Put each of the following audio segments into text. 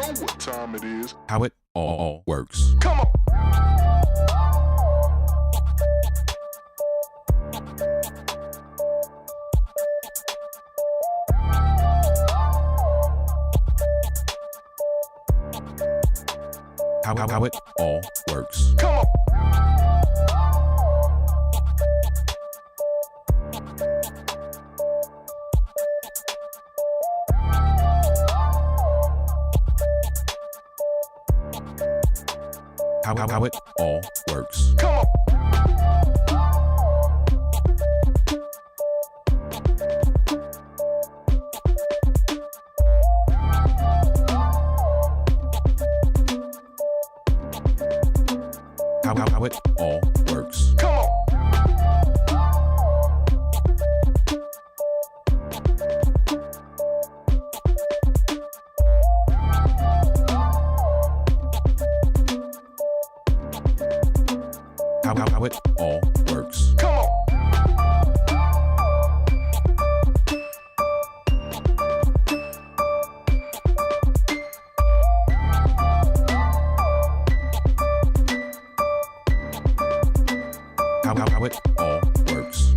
know what time it is. How it all works. Come on. How it all works. Come on. How it all works. Come on. How it all works. Come on. How it all works. Come on. How it all works. Come on. How it all works. Come on.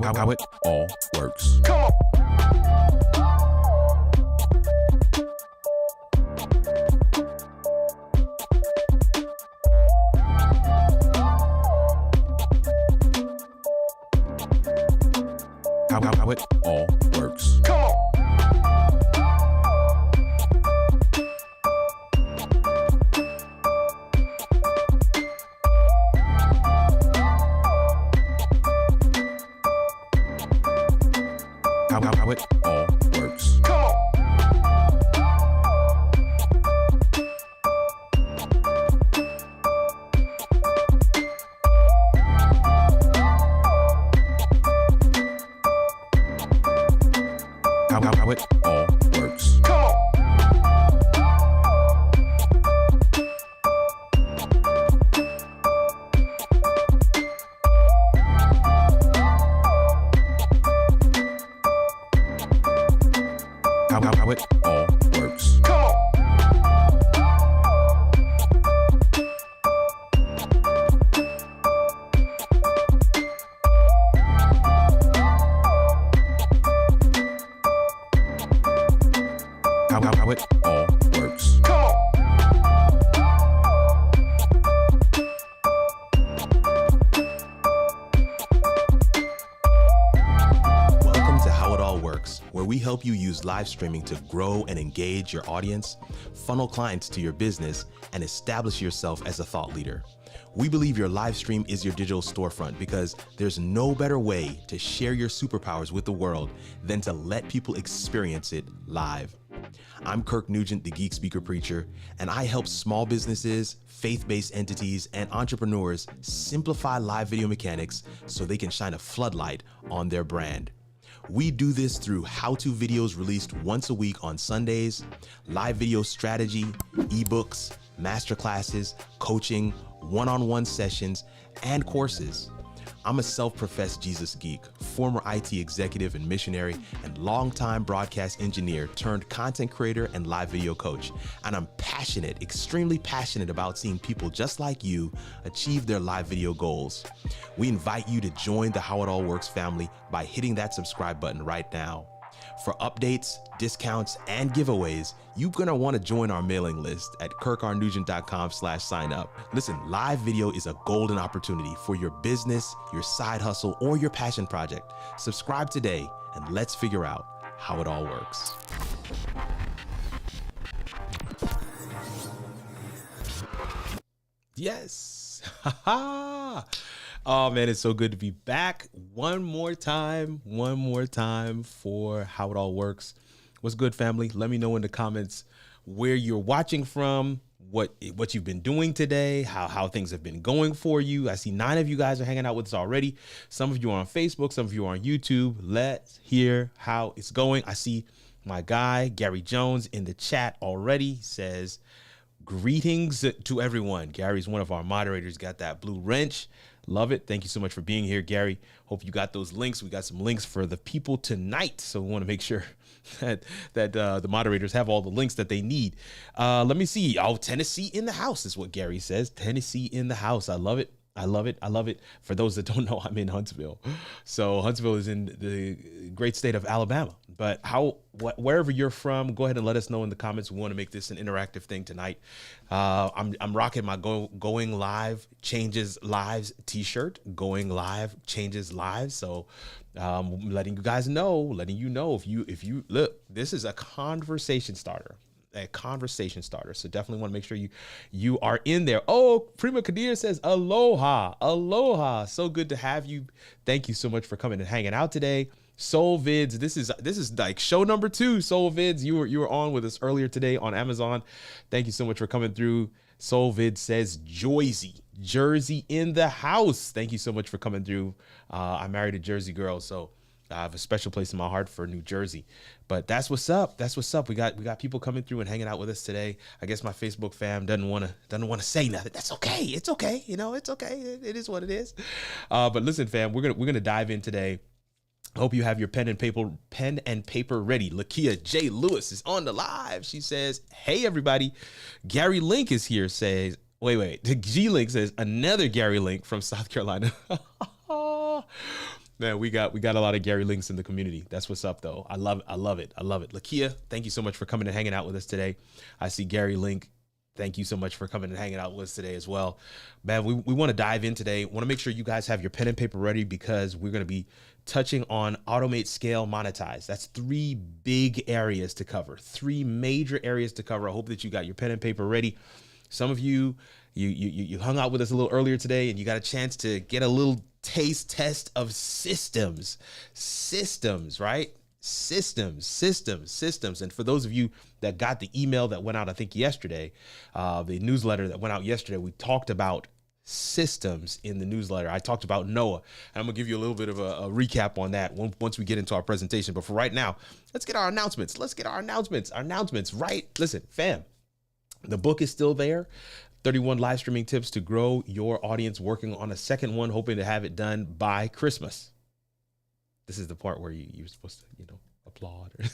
How it all works. Come on. How it all works. Come on. How it all works. Come on. How it all works. Come on. How it all works. Come on. How it all works. Come on. Welcome to How It All Works, where we help you use live streaming to grow and engage your audience, funnel clients to your business, and establish yourself as a thought leader. We believe your live stream is your digital storefront because there's no better way to share your superpowers with the world than to let people experience it live. I'm Kirk Nugent, the Geek Speaker Preacher, and I help small businesses, faith-based entities, and entrepreneurs simplify live video mechanics so they can shine a floodlight on their brand. We do this through how-to videos released once a week on Sundays, live video strategy, ebooks, masterclasses, coaching, one-on-one sessions, and courses. I'm a self-professed Jesus geek, former IT executive and missionary, and longtime broadcast engineer turned content creator and live video coach. And I'm passionate, extremely passionate about seeing people just like you achieve their live video goals. We invite you to join the How It All Works family by hitting that subscribe button right now. For updates, discounts, and giveaways, you're gonna wanna join our mailing list at kirkrnugent.com/sign up. Listen, live video is a golden opportunity for your business, your side hustle, or your passion project. Subscribe today and let's figure out how it all works. Yes. Oh man, it's so good to be back one more time for How It All Works. What's good, family? Let me know in the comments where you're watching from, what you've been doing today, how things have been going for you. I see 9 of you guys are hanging out with us already. Some of you are on Facebook, some of you are on YouTube. Let's hear how it's going. I see my guy, Gary Jones, in the chat already. He says, greetings to everyone. Gary's one of our moderators, got that blue wrench. Love it. Thank you so much for being here, Gary. Hope you got those links. We got some links for the people tonight. So we want to make sure that the moderators have all the links that they need. Let me see. Oh, Tennessee in the house is what Gary says. Tennessee in the house. I love it. I love it. I love it. For those that don't know, I'm in Huntsville. So Huntsville is in the great state of Alabama. But wherever you're from, go ahead and let us know in the comments. We want to make this an interactive thing tonight. I'm rocking my Going Live Changes Lives t-shirt. Going Live Changes Lives. So letting you guys know, letting you know if you look, this is a conversation starter. So definitely want to make sure you are in there. Oh, Prima Kadir says aloha. So good to have you. Thank you so much for coming and hanging out today. Soul Vids, this is like show number 2. Soul Vids, you were on with us earlier today on Amazon. Thank you so much for coming through. Soul Vids says Jersey in the house. Thank you so much for coming through. I married a Jersey girl, so I have a special place in my heart for New Jersey. But that's what's up. That's what's up. We got people coming through and hanging out with us today. I guess my Facebook fam doesn't want to say nothing. That's okay. It's okay. It's okay. It is what it is. But listen, fam, we're gonna dive in today. I hope you have your pen and paper ready. Lakia J. Lewis is on the live. She says, "Hey everybody, Gary Link is here." Says, wait. The G Link says another Gary Link from South Carolina. Man, we got a lot of Gary Links in the community. That's what's up, though. I love it. Lakia, thank you so much for coming and hanging out with us today. I see Gary Link. Thank you so much for coming and hanging out with us today as well. Man, we want to dive in today. Want to make sure you guys have your pen and paper ready because we're going to be touching on automate, scale, monetize. That's 3 big areas to cover, 3 major areas to cover. I hope that you got your pen and paper ready. Some of you hung out with us a little earlier today and you got a chance to get a little taste test of systems, right? Systems. And for those of you that got the email that went out, I think yesterday, the newsletter that went out yesterday, we talked about systems in the newsletter. I talked about Noah, and I'm gonna give you a little bit of a recap on that once we get into our presentation. But for right now, let's get our announcements. Right? Listen, fam, the book is still there. 31 live streaming tips to grow your audience, working on a second one, hoping to have it done by Christmas. This is the part where you're supposed to, applaud. This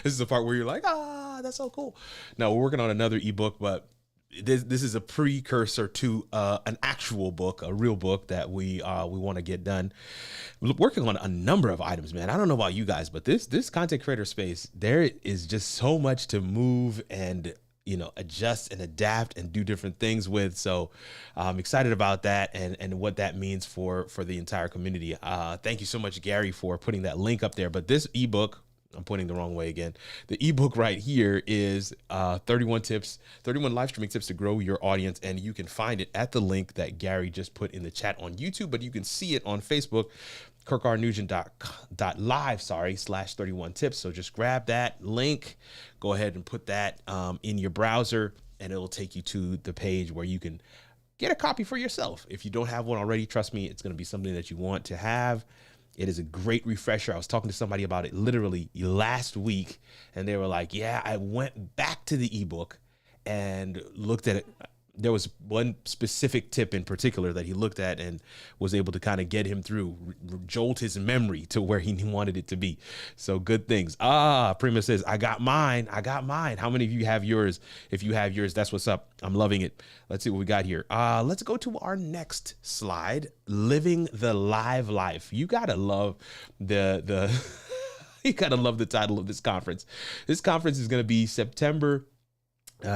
is the part where you're like, that's so cool. Now we're working on another ebook, but this is a precursor to an actual book, a real book that we want to get done. We're working on a number of items, man. I don't know about you guys, but this content creator space, there is just so much to move and adjust and adapt and do different things with. So I'm excited about that and what that means for the entire community. Thank you so much, Gary, for putting that link up there. But this ebook, I'm pointing the wrong way again. The ebook right here is 31 live streaming tips to grow your audience. And you can find it at the link that Gary just put in the chat on YouTube, but you can see it on Facebook, kirkrnugent.live/31 tips. So just grab that link, go ahead and put that in your browser, and it'll take you to the page where you can get a copy for yourself. If you don't have one already, trust me, it's going to be something that you want to have. It is a great refresher. I was talking to somebody about it literally last week, and they were like, yeah, I went back to the ebook and looked at it. There was one specific tip in particular that he looked at and was able to kind of get him through, jolt his memory to where he wanted it to be. So good things. Prima says, I got mine. How many of you have yours? If you have yours, that's what's up. I'm loving it. Let's see what we got here. Let's go to our next slide. Living the live life. You gotta love the you gotta love the title of this conference. This conference is going to be September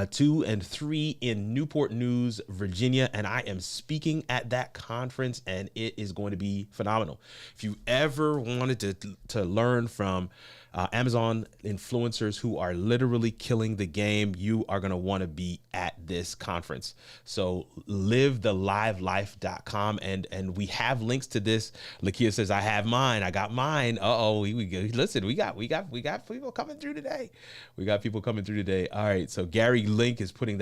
2 and 3 in Newport News, Virginia, and I am speaking at that conference, and it is going to be phenomenal. If you ever wanted to learn from Amazon influencers who are literally killing the game. You are going to want to be at this conference. So livethelivelife.com. And we have links to this. Lakia says, I have mine. I got mine. Listen, we got people coming through today. We got people coming through today. All right. So Gary Jones, is putting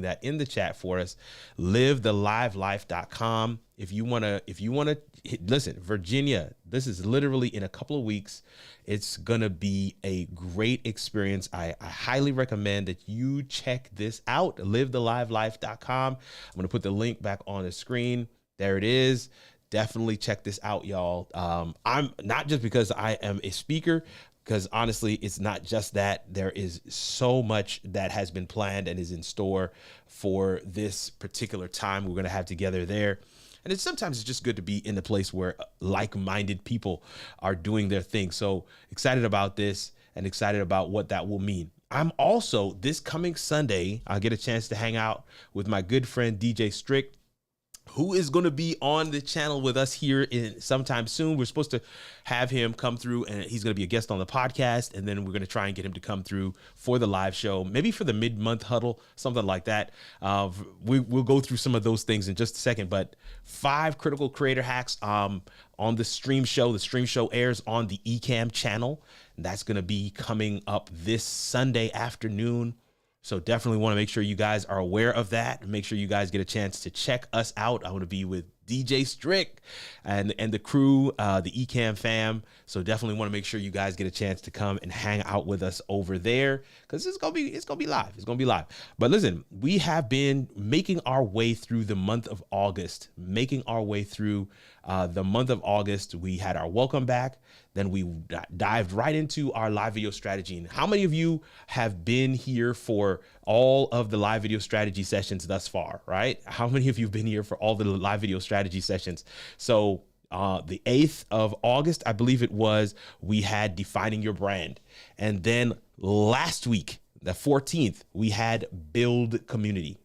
that in the chat for us. Livethelivelife.com. If you want to listen, Virginia, this is literally in a couple of weeks. It's going to be a great experience. I highly recommend that you check this out. Livethelivelife.com. I'm going to put the link back on the screen. There it is. Definitely check this out, y'all. I'm not just because I am a speaker, because honestly, it's not just that. There is so much that has been planned and is in store for this particular time we're going to have together there. And sometimes it's just good to be in a place where like-minded people are doing their thing. So excited about this and excited about what that will mean. I'm also, this coming Sunday, I'll get a chance to hang out with my good friend, DJ Strick, who is going to be on the channel with us here in sometime soon. We're supposed to have him come through, and he's going to be a guest on the podcast. And then we're going to try and get him to come through for the live show, maybe for the mid-month huddle, something like that. We'll go through some of those things in just a second, but 5 critical creator hacks on the stream show. The stream show airs on the Ecamm channel. And that's going to be coming up this Sunday afternoon. So definitely want to make sure you guys are aware of that. Make sure you guys get a chance to check us out. I want to be with DJ Strick and the crew, the Ecamm fam. So definitely want to make sure you guys get a chance to come and hang out with us over there, because it's gonna be live. It's gonna be live. But listen, we have been making our way through the month of August. We had our welcome back. Then we dived right into our live video strategy. And how many of you have been here for all of the live video strategy sessions thus far, right? How many of you have been here for all the live video strategy sessions? So the 8th of August, I believe it was, we had defining your brand. And then last week, the 14th, we had build community.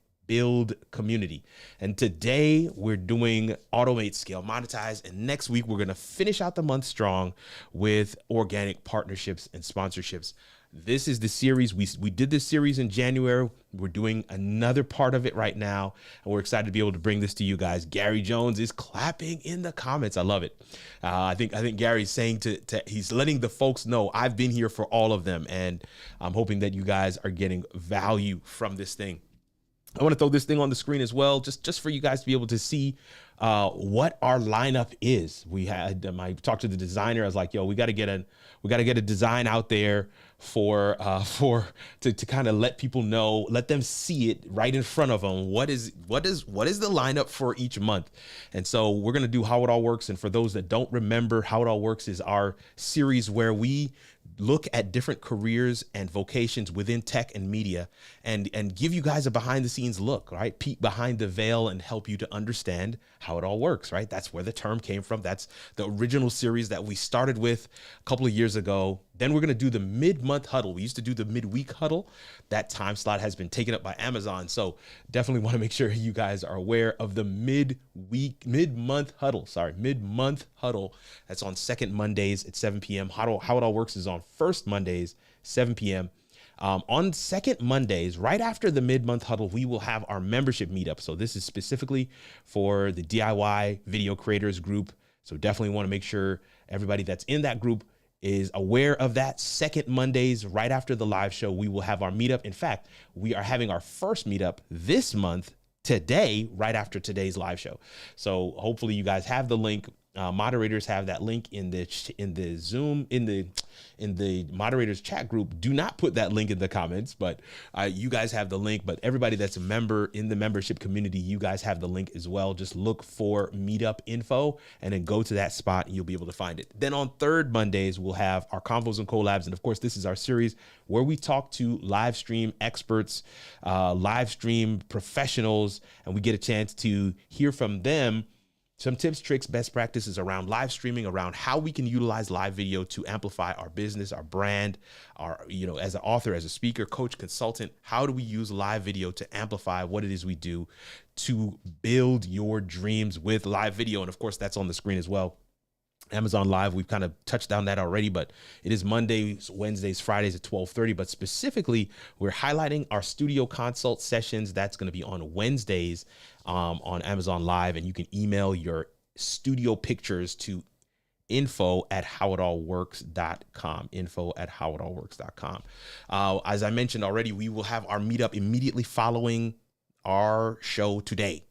And today we're doing automate, scale, monetize. And next week, we're going to finish out the month strong with organic partnerships and sponsorships. This is the series. We did this series in January. We're doing another part of it right now, and we're excited to be able to bring this to you guys. Gary Jones is clapping in the comments. I love it. I think Gary's saying he's letting the folks know I've been here for all of them, and I'm hoping that you guys are getting value from this thing. I want to throw this thing on the screen as well, just for you guys to be able to see what our lineup is. I talked to the designer. I was like, yo, we got to get a design out there to kind of let people know, let them see it right in front of them. What is the lineup for each month? And so we're going to do How It All Works. And for those that don't remember, How It All Works is our series where we look at different careers and vocations within tech and media and give you guys a behind the scenes look, right? Peek behind the veil and help you to understand how it all works, right? That's where the term came from. That's the original series that we started with a couple of years ago. Then we're going to do the mid-month huddle. We used to do the midweek huddle. That time slot has been taken up by Amazon. So definitely want to make sure you guys are aware of the mid-month huddle. That's on second Mondays at 7 p.m. How It All Works is on first Mondays, 7 p.m. On second Mondays, right after the mid-month huddle, we will have our membership meetup. So this is specifically for the DIY video creators group. So definitely want to make sure everybody that's in that group is aware of that. Second Mondays, right after the live show, we will have our meetup. In fact, we are having our first meetup this month, today, right after today's live show. So hopefully you guys have the link. Moderators have that link in the Zoom, in the moderators chat group. Do not put that link in the comments, but you guys have the link. But everybody that's a member in the membership community, you guys have the link as well. Just look for meetup info and then go to that spot and you'll be able to find it. Then on third Mondays, we'll have our convos and collabs. And of course, this is our series where we talk to live stream experts, live stream professionals, and we get a chance to hear from them some tips, tricks, best practices around live streaming, around how we can utilize live video to amplify our business, our brand, as an author, as a speaker, coach, consultant. How do we use live video to amplify what it is we do to build your dreams with live video? And of course, that's on the screen as well. Amazon Live, we've kind of touched on that already, but it is Mondays, Wednesdays, Fridays at 12:30. But specifically, we're highlighting our studio consult sessions. That's going to be on Wednesdays on Amazon Live, and you can email your studio pictures to info@howitallworks.com, info@howitallworks.com. As I mentioned already, we will have our meetup immediately following our show today.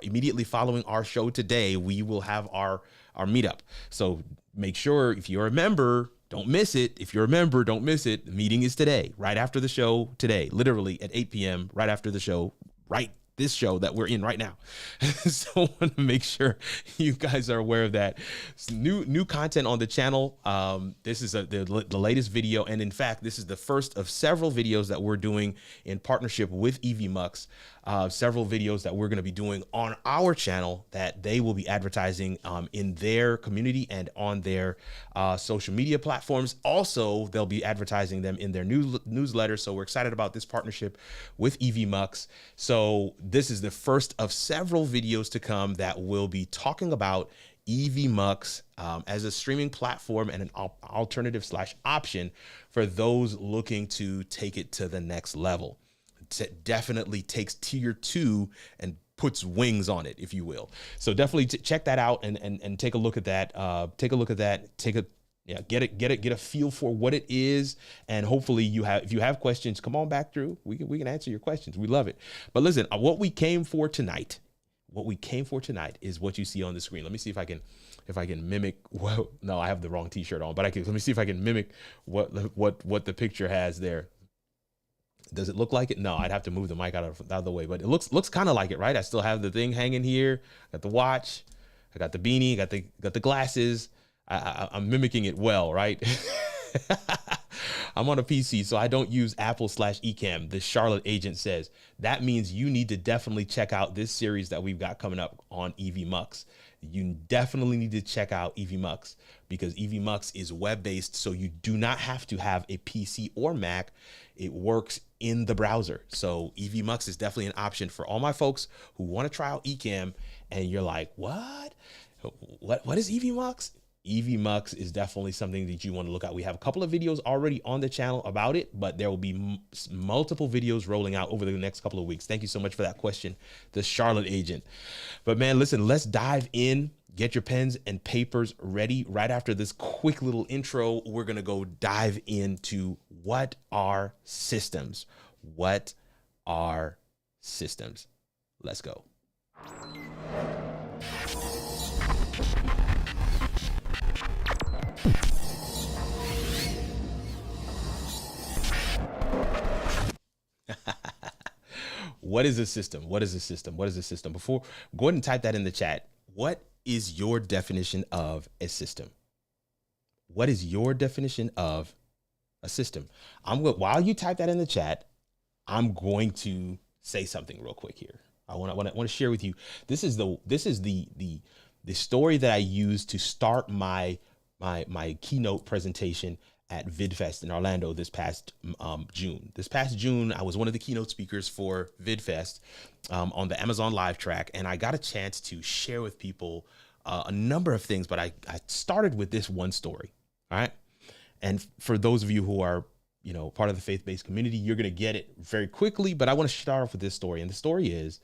Immediately following our show today, we will have our meetup. So make sure if you're a member, don't miss it. If you're a member, don't miss it. The meeting is today, right after the show today, literally at 8 p.m., right after the show, right this show that we're in right now. So I want to make sure you guys are aware of that. It's new content on the channel. This is the latest video. And in fact, this is the first of several videos that we're doing in partnership with EVMux. Several videos that we're going to be doing on our channel that they will be advertising in their community and on their social media platforms. Also, they'll be advertising them in their newsletter. So we're excited about this partnership with EVMux. So this is the first of several videos to come that will be talking about EVMux as a streaming platform and an alternative / option for those looking to take it to the next level. It definitely takes tier 2 and puts wings on it, if you will. So definitely check that out and take a look at that. Get a feel for what it is, and hopefully if you have questions, come on back through. We can answer your questions. We love it. But listen, what we came for tonight is what you see on the screen. Let me see if I can mimic. Well, no, I have the wrong T-shirt on, but let me see if I can mimic what the picture has there. Does it look like it? No, I'd have to move the mic out of the way, but it looks kind of like it, right? I still have the thing hanging here. Got the watch, I got the beanie, got the glasses. I'm mimicking it well, right? I'm on a PC, so I don't use Apple/Ecamm. The Charlotte agent says that means you need to definitely check out this series that we've got coming up on EVMux. You definitely need to check out EVMux because EVMux is web-based, so you do not have to have a PC or Mac. It works in the browser. So EVMux is definitely an option for all my folks who want to try out Ecamm and you're like, what is EVMux? EVMux is definitely something that you want to look at. We have a couple of videos already on the channel about it, but there will be multiple videos rolling out over the next couple of weeks. Thank you so much for that question, the Charlotte agent. But man, listen, let's dive in. Get your pens and papers ready. Right after this quick little intro, we're going to go dive into what are systems? What are systems? Let's go. What is a system? What is a system? What is a system? Before, go ahead and type that in the chat. What is your definition of a system? What is your definition of a system? While you type that in the chat, I'm going to say something real quick here. I want to share with you. This is the story that I used to start my keynote presentation at VidFest in Orlando this past June. This past June, I was one of the keynote speakers for VidFest on the Amazon Live track, and I got a chance to share with people a number of things, but I started with this one story, all right? And for those of you who are, part of the faith-based community, you're gonna get it very quickly, but I wanna start off with this story. And the story is,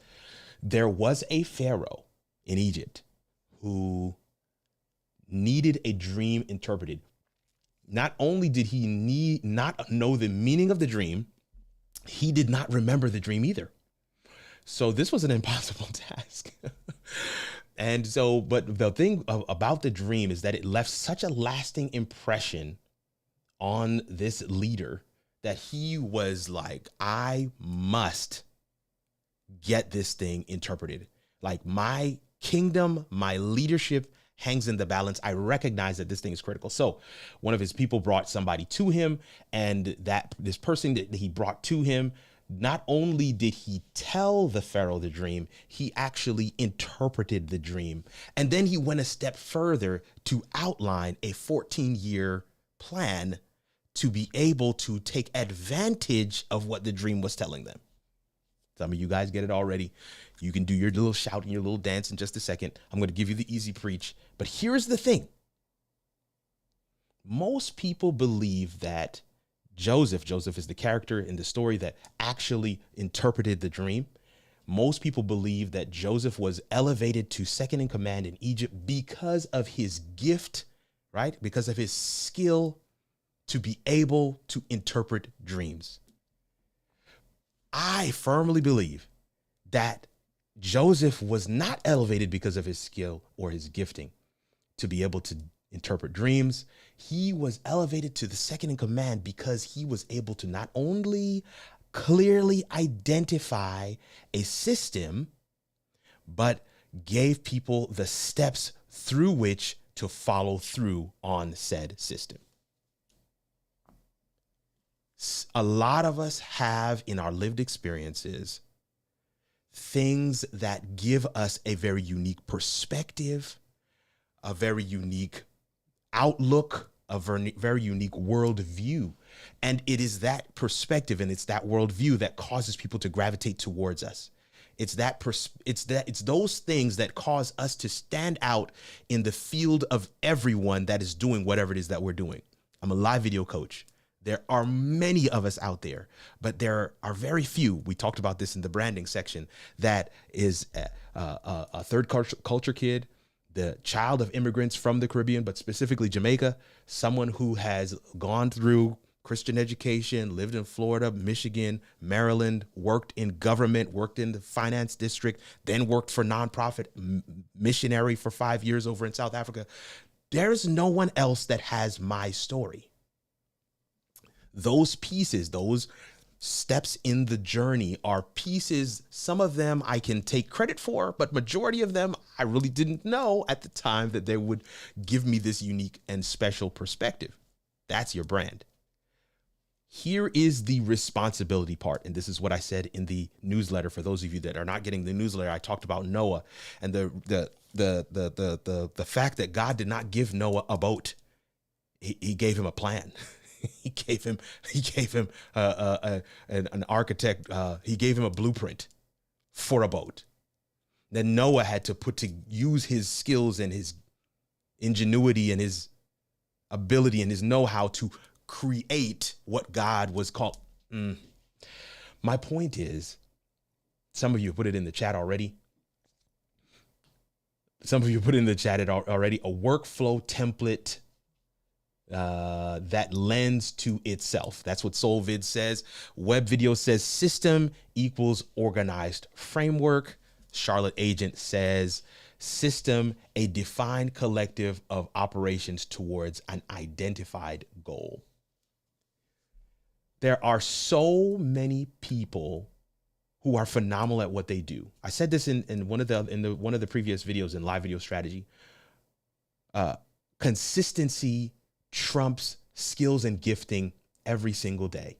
there was a Pharaoh in Egypt who needed a dream interpreted. Not only did he not know the meaning of the dream, he did not remember the dream either. So this was an impossible task. And so, but the thing about the dream is that it left such a lasting impression on this leader that he was like, I must get this thing interpreted. Like, my kingdom, my leadership hangs in the balance. I recognize that this thing is critical. So one of his people brought somebody to him, and this person that he brought to him, not only did he tell the Pharaoh the dream, he actually interpreted the dream. And then he went a step further to outline a 14-year plan to be able to take advantage of what the dream was telling them. Some of you guys get it already. You can do your little shout and your little dance in just a second. I'm going to give you the easy preach. But here's the thing. Most people believe that Joseph is the character in the story that actually interpreted the dream. Most people believe that Joseph was elevated to second in command in Egypt because of his gift, right? Because of his skill to be able to interpret dreams. I firmly believe that Joseph was not elevated because of his skill or his gifting to be able to interpret dreams. He was elevated to the second in command because he was able to not only clearly identify a system, but gave people the steps through which to follow through on said system. A lot of us have in our lived experiences things that give us a very unique perspective, a very unique outlook, a very unique worldview. And it is that perspective and it's that worldview that causes people to gravitate towards us. It's those things that cause us to stand out in the field of everyone that is doing whatever it is that we're doing. I'm a live video coach. There are many of us out there, but there are very few. We talked about this in the branding section. That is a third culture kid, the child of immigrants from the Caribbean, but specifically Jamaica, someone who has gone through Christian education, lived in Florida, Michigan, Maryland, worked in government, worked in the finance district, then worked for nonprofit missionary for 5 years over in South Africa. There's no one else that has my story. Those pieces, those steps in the journey are pieces. Some of them I can take credit for, but majority of them I really didn't know at the time that they would give me this unique and special perspective. That's your brand. Here is the responsibility part. And this is what I said in the newsletter. For those of you that are not getting the newsletter, I talked about Noah and the fact that God did not give Noah a boat. He gave him a plan. He gave him an architect. He gave him a blueprint for a boat. Then Noah had to use his skills and his ingenuity and his ability and his know-how to create what God was called. My point is, some of you put it in the chat already. A workflow template that lends to itself. That's what SoulVid says. Web Video says system equals organized framework. Charlotte Agent says system, a defined collective of operations towards an identified goal. There are so many people who are phenomenal at what they do. I said this in one of the previous videos in live video strategy. Consistency trumps skills and gifting every single day.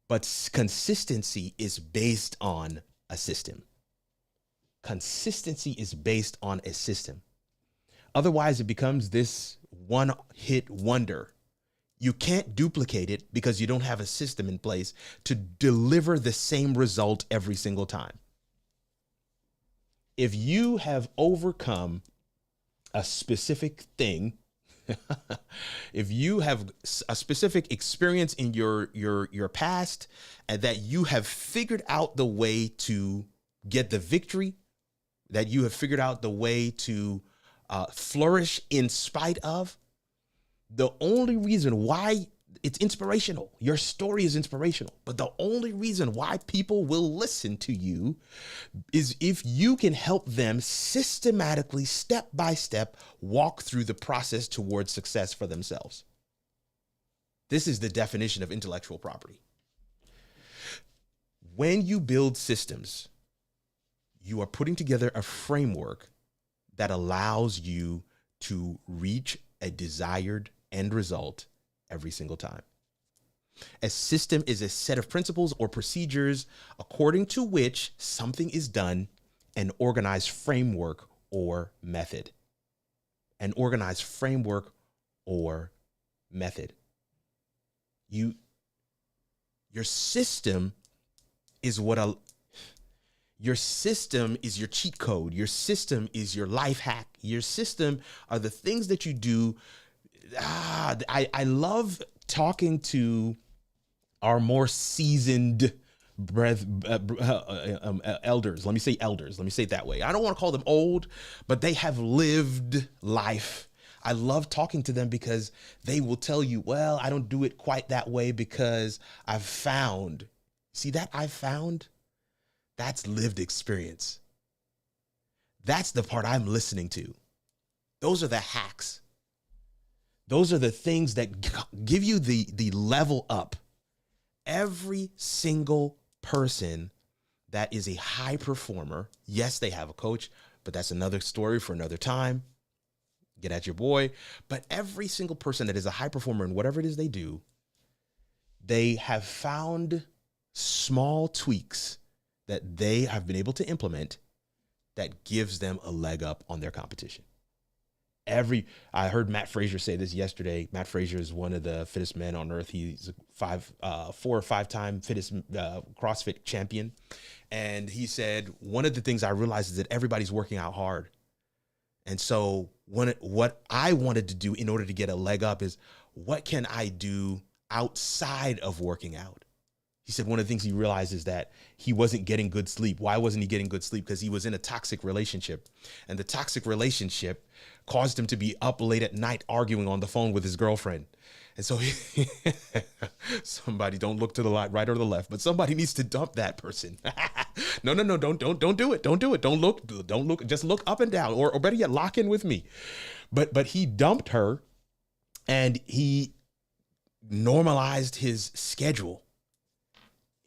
But consistency is based on a system. Consistency is based on a system. Otherwise, it becomes this one-hit wonder. You can't duplicate it because you don't have a system in place to deliver the same result every single time. If you have overcome a specific thing, if you have a specific experience in your past and that you have figured out the way to get the victory, that you have figured out the way to flourish in spite of, the only reason why it's inspirational, your story is inspirational, but the only reason why people will listen to you is if you can help them systematically, step by step, walk through the process towards success for themselves. This is the definition of intellectual property. When you build systems, you are putting together a framework that allows you to reach a desired end result every single time. A system is a set of principles or procedures according to which something is done, an organized framework or method. An organized framework or method. Your system is your system is your cheat code. Your system is your life hack. Your system are the things that you do I love talking to our more seasoned elders. Let me say elders. Let me say it that way. I don't want to call them old, but they have lived life. I love talking to them because they will tell you, well, I don't do it quite that way because I've found. See that I've found? That's lived experience. That's the part I'm listening to. Those are the hacks. Those are the things that give you the level up. Every single person that is a high performer, yes, they have a coach, but that's another story for another time. Get at your boy. But every single person that is a high performer in whatever it is they do, they have found small tweaks that they have been able to implement that gives them a leg up on their competition. I heard Matt Frazier say this yesterday. Matt Frazier is one of the fittest men on earth. He's a 4 or 5 time fittest CrossFit champion. And he said, one of the things I realized is that everybody's working out hard. And so what I wanted to do in order to get a leg up is, what can I do outside of working out? He said one of the things he realized is that he wasn't getting good sleep. Why wasn't he getting good sleep? Because he was in a toxic relationship. And the toxic relationship caused him to be up late at night arguing on the phone with his girlfriend. And so somebody, don't look to the right or the left, but somebody needs to dump that person. No, don't do it. Don't do it. Don't look, just look up and down, or better yet, lock in with me. But he dumped her and he normalized his schedule.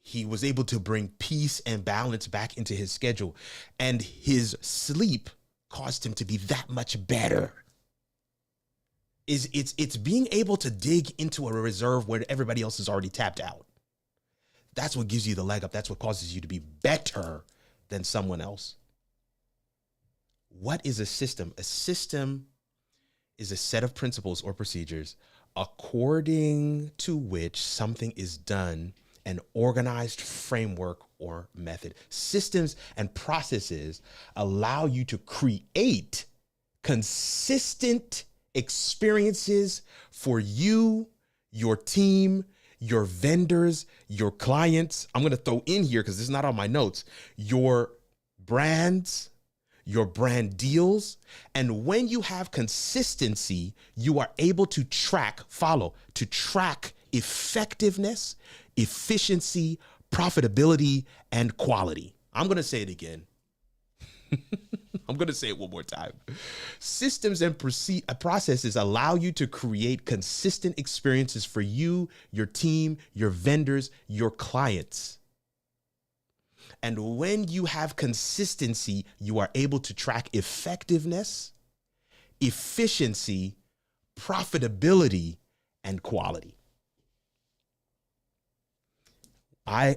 He was able to bring peace and balance back into his schedule, and his sleep caused him to be that much better. It's being able to dig into a reserve where everybody else is already tapped out. That's what gives you the leg up. That's what causes you to be better than someone else. What is a system? A system is a set of principles or procedures according to which something is done, an organized framework or method. Systems and processes allow you to create consistent experiences for you, your team, your vendors, your clients. I'm going to throw in here, because this is not on my notes, your brands, your brand deals. And when you have consistency, you are able to track effectiveness, efficiency, profitability, and quality. I'm going to say it again. I'm going to say it one more time. Systems and processes allow you to create consistent experiences for you, your team, your vendors, your clients. And when you have consistency, you are able to track effectiveness, efficiency, profitability, and quality. I,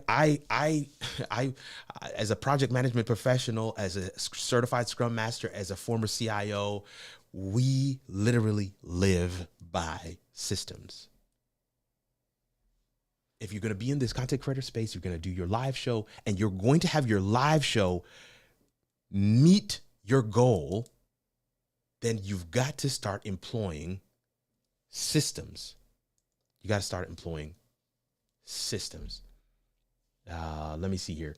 as a project management professional, as a certified Scrum Master, as a former CIO, we literally live by systems. If you're going to be in this content creator space, you're going to do your live show, and you're going to have your live show meet your goal, then you've got to start employing systems. You got to start employing systems. Let me see here.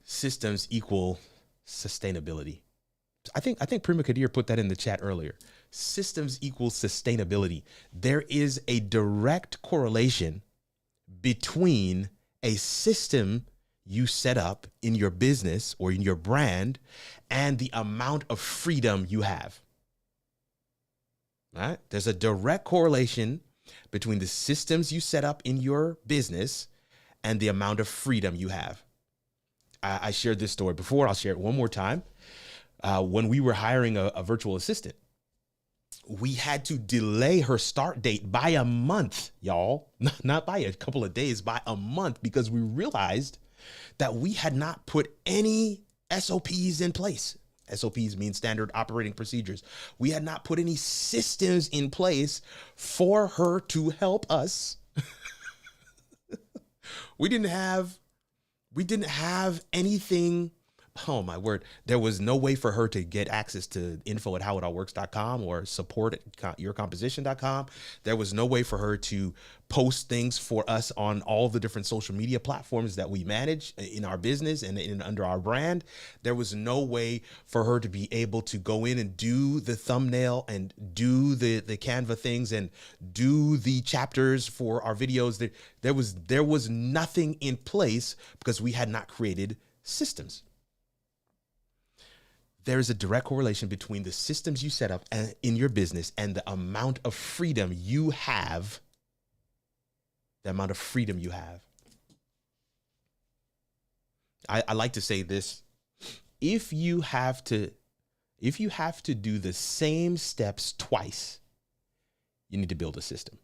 Systems equal sustainability. I think Prima Kadir put that in the chat earlier. Systems equal sustainability. There is a direct correlation between a system you set up in your business or in your brand and the amount of freedom you have. All right? There's a direct correlation between the systems you set up in your business and the amount of freedom you have. I shared this story before. I'll share it one more time. When we were hiring a virtual assistant, we had to delay her start date by a month, y'all. Not by a couple of days, by a month, because we realized that we had not put any SOPs in place. SOPs mean standard operating procedures. We had not put any systems in place for her to help us. We didn't have anything oh my word, there was no way for her to get access to info@howitallworks.com or support@yourcomposition.com. There was no way for her to post things for us on all the different social media platforms that we manage in our business and under our brand. There was no way for her to be able to go in and do the thumbnail and do the Canva things and do the chapters for our videos. There was nothing in place because we had not created systems. There's a direct correlation between the systems you set up in your business and the amount of freedom you have. The amount of freedom you have. I like to say this. If you have to do the same steps twice, you need to build a system.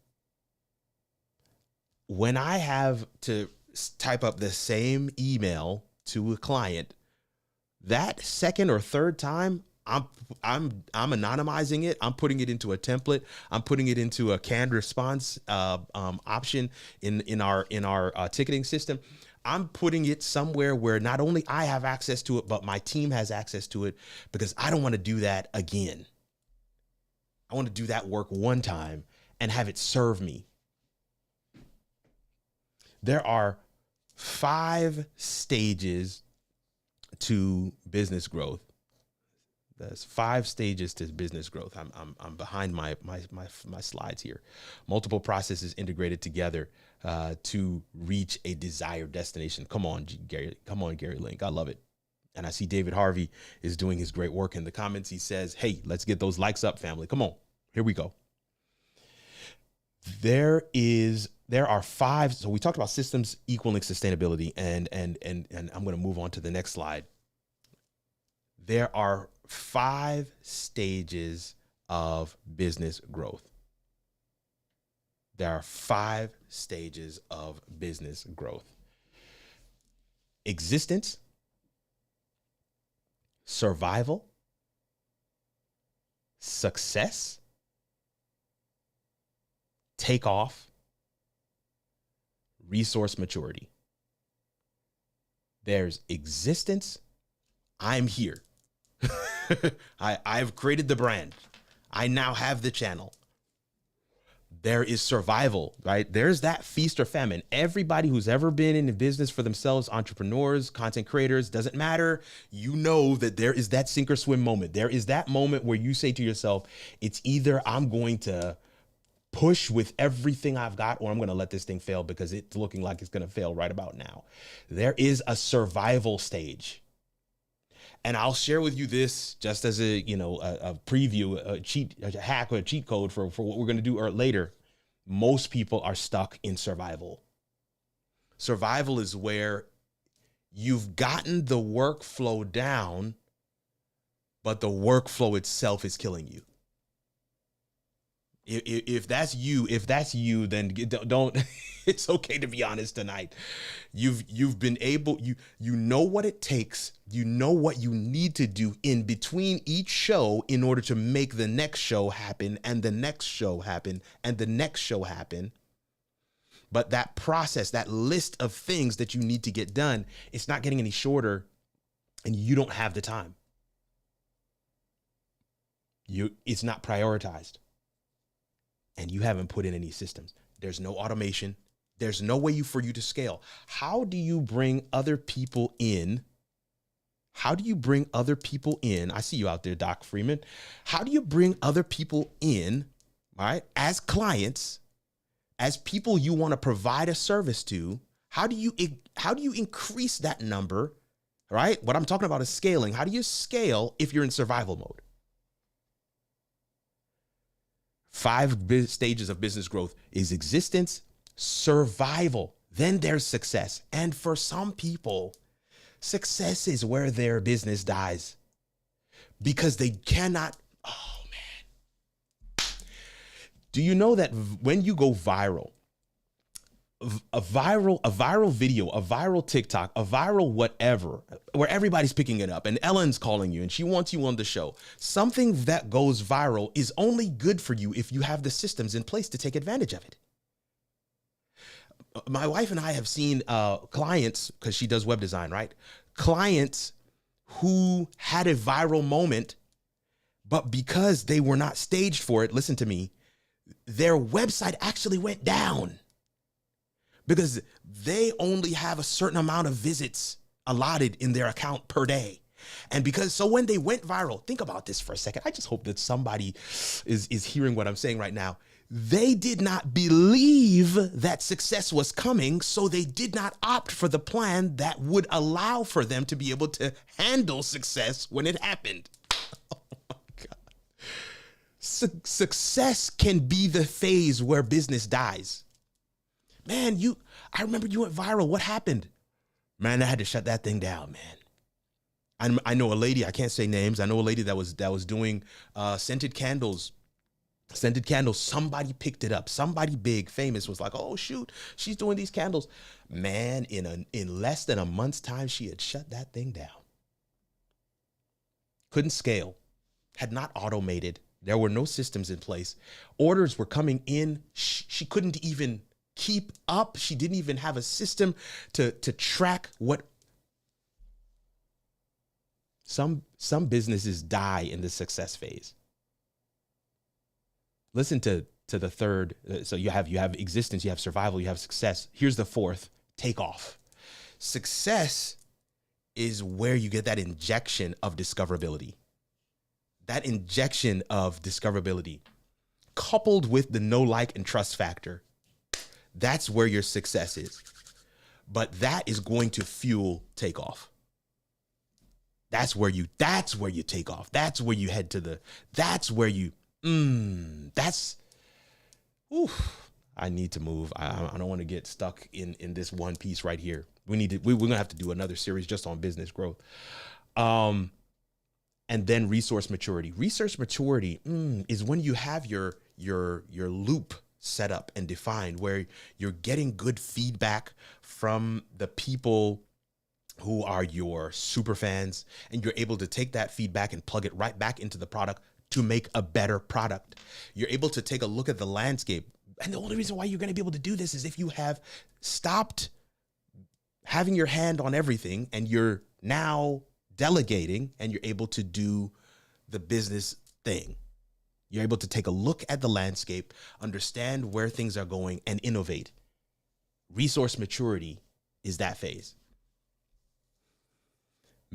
When I have to type up the same email to a client, that second or third time, I'm anonymizing it. I'm putting it into a template. I'm putting it into a canned response option in our ticketing system. I'm putting it somewhere where not only I have access to it, but my team has access to it, because I don't want to do that again. I want to do that work one time and have it serve me. There are 5 stages to business growth. There's 5 stages to business growth. I'm behind my slides here. Multiple processes integrated together to reach a desired destination. Come on, Gary. Come on, Gary Link. I love it. And I see David Harvey is doing his great work in the comments. He says, "Hey, let's get those likes up, family. Come on. Here we go." There are 5. So we talked about systems equaling sustainability, and I'm going to move on to the next slide. There are 5 stages of business growth. There are 5 stages of business growth. Existence, survival, success, takeoff, resource maturity. There's existence. I'm here. I've created the brand. I now have the channel. There is survival, right? There's that feast or famine. Everybody who's ever been in the business for themselves, entrepreneurs, content creators, doesn't matter. You know that there is that sink or swim moment. There is that moment where you say to yourself, it's either I'm going to push with everything I've got, or I'm going to let this thing fail because it's looking like it's going to fail right about now. There is a survival stage. And I'll share with you this just as a preview, a hack or a cheat code for what we're going to do later. Most people are stuck in survival. Survival is where you've gotten the workflow down, but the workflow itself is killing you. If that's you, then don't. It's okay to be honest tonight. You've been able. You know what it takes. You know what you need to do in between each show in order to make the next show happen, and the next show happen, and the next show happen. But that process, that list of things that you need to get done, it's not getting any shorter, and you don't have the time. It's not prioritized. And you haven't put in any systems. There's no automation. There's no way for you to scale. How do you bring other people in? How do you bring other people in? I see you out there, Doc Freeman. How do you bring other people in, all right, as clients, as people you want to provide a service to? How do you increase that number, right? What I'm talking about is scaling. How do you scale if you're in survival mode? 5 stages of business growth is existence, survival, then there's success. And for some people, success is where their business dies because they cannot. Oh man. Do you know that when you go viral, a viral video, a viral TikTok, a viral whatever, where everybody's picking it up and Ellen's calling you and she wants you on the show, something that goes viral is only good for you if you have the systems in place to take advantage of it. My wife and I have seen clients, because she does web design, right? Clients who had a viral moment, but because they were not staged for it, listen to me, their website actually went down because they only have a certain amount of visits allotted in their account per day. And so when they went viral, think about this for a second. I just hope that somebody is hearing what I'm saying right now. They did not believe that success was coming, so they did not opt for the plan that would allow for them to be able to handle success when it happened. Oh my God. Success can be the phase where business dies. Man, I remember you went viral. What happened? Man, I had to shut that thing down, man. I know a lady, I can't say names. I know a lady that was doing scented candles. Somebody picked it up. Somebody big, famous was like, oh shoot, she's doing these candles. Man, in less than a month's time, she had shut that thing down. Couldn't scale, had not automated. There were no systems in place. Orders were coming in. She couldn't even keep up. She didn't even have a system to track what. Some businesses die in the success phase. Listen to the third. So you have existence, you have survival, you have success. Here's the fourth: takeoff. Success is where you get that injection of discoverability. That injection of discoverability, coupled with the know, like, and trust factor. That's where your success is. But that is going to fuel takeoff. That's where you take off. That's where you head to I need to move. I don't want to get stuck in this one piece right here. We're going to have to do another series just on business growth. And then resource maturity. Resource maturity is when you have your loop set up and defined, where you're getting good feedback from the people who are your super fans, and you're able to take that feedback and plug it right back into the product to make a better product. You're able to take a look at the landscape. And the only reason why you're going to be able to do this is if you have stopped having your hand on everything and you're now delegating and you're able to do the business thing. You're able to take a look at the landscape, understand where things are going, and innovate. Resource maturity is that phase.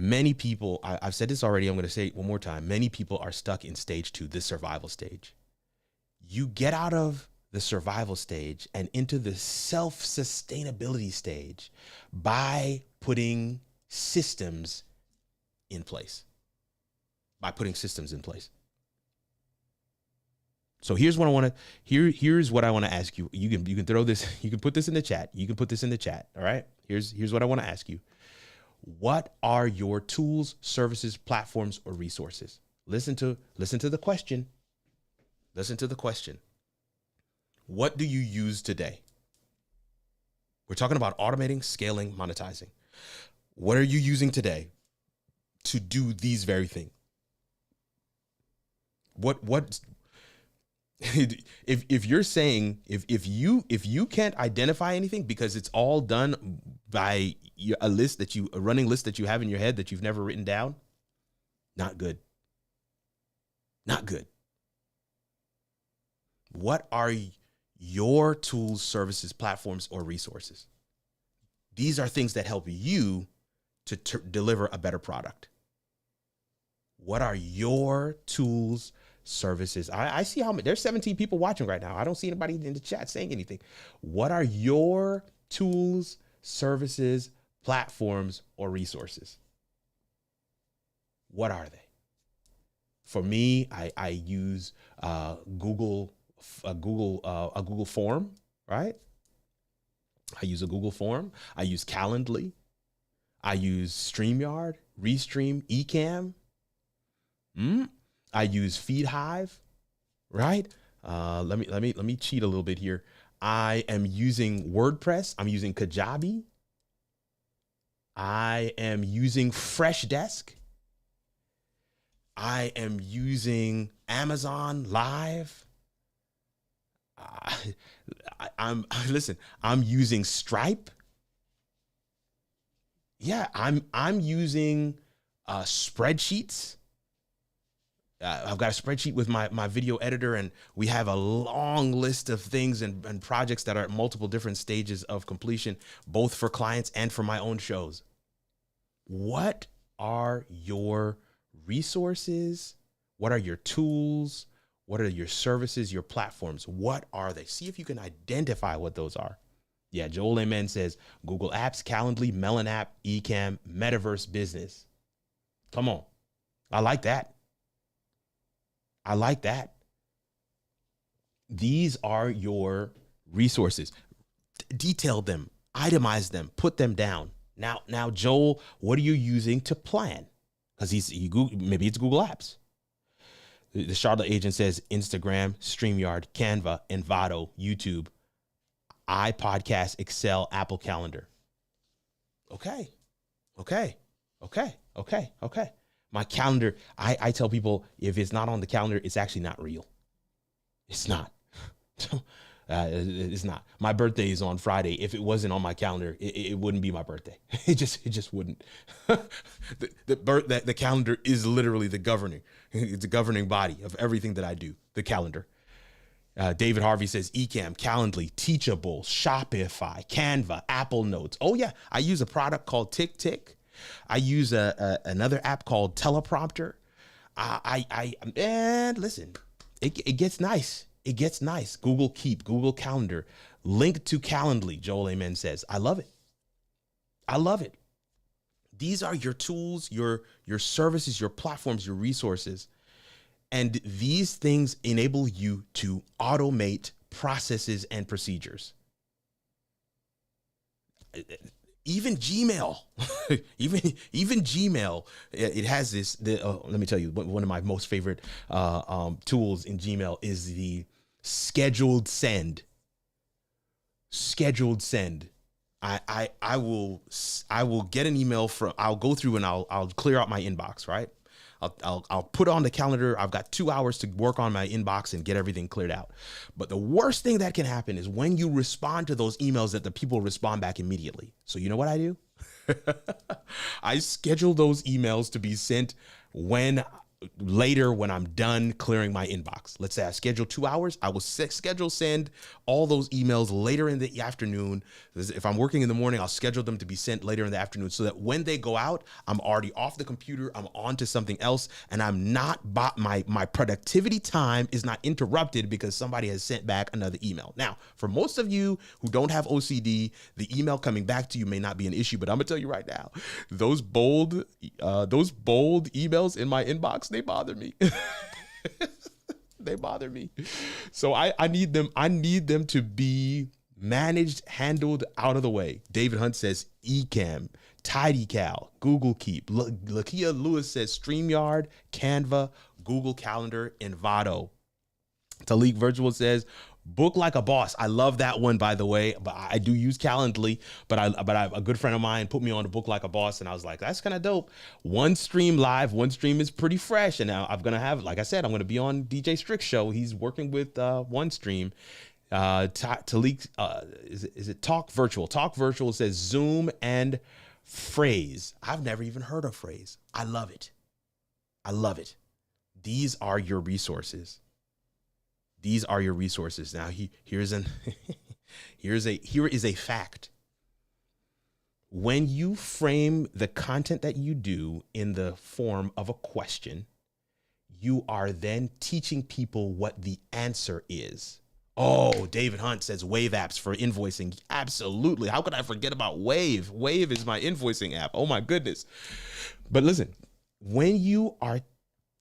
Many people, I've said this already, I'm going to say it one more time. Many people are stuck in stage 2, the survival stage. You get out of the survival stage and into the self-sustainability stage by putting systems in place. So here's what I want to, here's what I want to ask you. You can throw this, you can put this in the chat. All right. Here's what I want to ask you. What are your tools, services, platforms, or resources? Listen to the question. What do you use today? We're talking about automating, scaling, monetizing. What are you using today to do these very things? What if you're saying if you can't identify anything because it's all done by a running list that you have in your head that you've never written down, not good. What are your tools, services, platforms, or resources? These are things that help you to deliver a better product. What are your tools, services? I see how many, there's 17 people watching right now. I don't see anybody in the chat saying anything. What are your tools, services, platforms, or resources? What are they? For me, I use a Google form, right? I use a Google form. I use Calendly. I use StreamYard, Restream, Ecamm. I use FeedHive, right? Let me cheat a little bit here. I am using WordPress. I'm using Kajabi. I am using Freshdesk. I am using Amazon Live. I'm using Stripe. Yeah, I'm using Spreadsheets. I've got a spreadsheet with my video editor, and we have a long list of things and projects that are at multiple different stages of completion, both for clients and for my own shows. What are your resources? What are your tools? What are your services, your platforms? What are they? See if you can identify what those are. Yeah, Joel Amen says Google Apps, Calendly, Melon App, Ecamm, Metaverse Business. Come on. I like that. I like that. These are your resources. Detail them, itemize them, put them down. Now, Joel, what are you using to plan? Because maybe it's Google Apps. The Charlotte agent says Instagram, StreamYard, Canva, Envato, YouTube, iPodcast, Excel, Apple Calendar. Okay. My calendar, I tell people, if it's not on the calendar, it's actually not real. It's not. It's not. My birthday is on Friday. If it wasn't on my calendar, it wouldn't be my birthday. It just wouldn't. The calendar is literally it's a governing body of everything that I do, the calendar. David Harvey says Ecamm, Calendly, Teachable, Shopify, Canva, Apple Notes. Oh yeah, I use a product called TickTick. I use another app called Teleprompter. And listen, it gets nice. It gets nice. Google Keep, Google Calendar, link to Calendly. Joel Amen says, I love it. I love it. These are your tools, your services, your platforms, your resources. And these things enable you to automate processes and procedures. Even Gmail, even Gmail, it has this. Let me tell you, one of my most favorite tools in Gmail is the scheduled send. Scheduled send. I will get an email from. I'll go through and I'll clear out my inbox. Right. I'll put on the calendar. I've got 2 hours to work on my inbox and get everything cleared out. But the worst thing that can happen is when you respond to those emails that the people respond back immediately. So you know what I do? I schedule those emails to be sent later when I'm done clearing my inbox. Let's say I schedule 2 hours. I will send all those emails later in the afternoon. If I'm working in the morning, I'll schedule them to be sent later in the afternoon so that when they go out, I'm already off the computer. I'm on to something else, and I'm not my productivity time is not interrupted because somebody has sent back another email. Now, for most of you who don't have OCD, the email coming back to you may not be an issue, but I'm gonna tell you right now, those bold emails in my inbox, they bother me. They bother me. So I need them to be managed, handled, out of the way. David Hunt says Ecamm, TidyCal, Google Keep. Lakia Lewis says StreamYard, Canva, Google Calendar, Envato. Talik Virtual says Book Like a Boss. I love that one, by the way. But I do use Calendly. But a good friend of mine put me on to Book Like a Boss, and I was like, that's kind of dope. One stream live. One stream is pretty fresh, and now I'm gonna have, like I said, I'm gonna be on DJ Strick's show. He's working with One Stream. Talik, is it Talk Virtual? Talk Virtual says Zoom and Phrase. I've never even heard of Phrase. I love it. I love it. These are your resources. These are your resources. Now, here is a fact. When you frame the content that you do in the form of a question, you are then teaching people what the answer is. Oh, David Hunt says Wave apps for invoicing. Absolutely. How could I forget about Wave? Wave is my invoicing app. Oh my goodness. But listen, when you are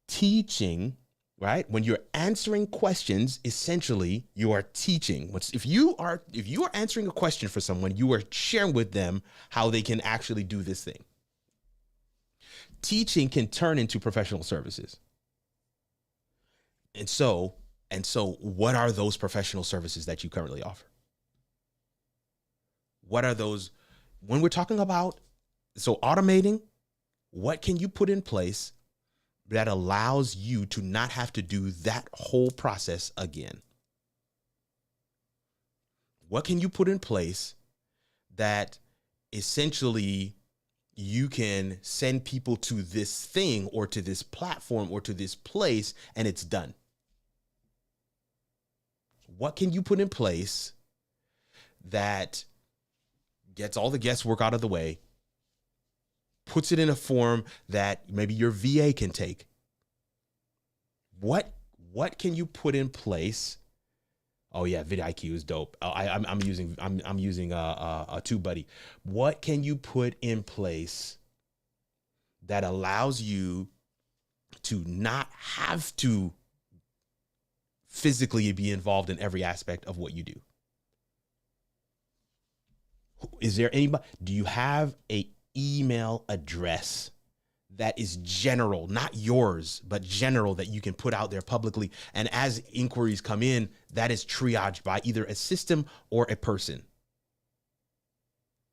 teaching, right? When you're answering questions, essentially you are teaching. If you are answering a question for someone, you are sharing with them how they can actually do this thing. Teaching can turn into professional services. And so what are those professional services that you currently offer? What are those when we're talking about automating? What can you put in place that allows you to not have to do that whole process again? What can you put in place that essentially you can send people to this thing or to this platform or to this place and it's done. What can you put in place that gets all the guesswork out of the way, puts it in a form that maybe your VA can take? What can you put in place? Oh yeah, vidIQ is dope. I'm using a TubeBuddy. What can you put in place that allows you to not have to physically be involved in every aspect of what you do? Is there anybody? Do you have a email address that is general, not yours, but general, that you can put out there publicly? And as inquiries come in, that is triaged by either a system or a person.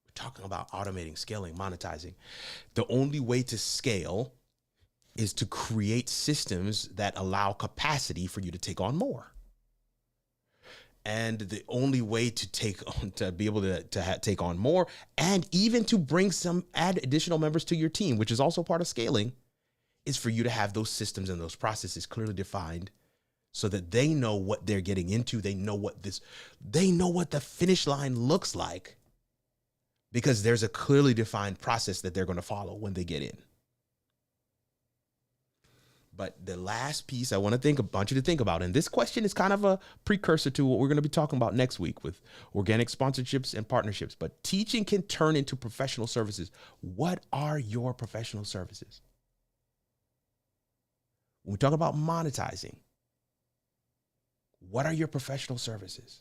We're talking about automating, scaling, monetizing. The only way to scale is to create systems that allow capacity for you to take on more. And the only way to be able to take on more, and even to bring add additional members to your team, which is also part of scaling, is for you to have those systems and those processes clearly defined so that they know what they're getting into. They know what the finish line looks like, because there's a clearly defined process that they're going to follow when they get in. But the last piece I want you to think about, and this question is kind of a precursor to what we're going to be talking about next week with organic sponsorships and partnerships, but teaching can turn into professional services. What are your professional services? When we talk about monetizing, what are your professional services?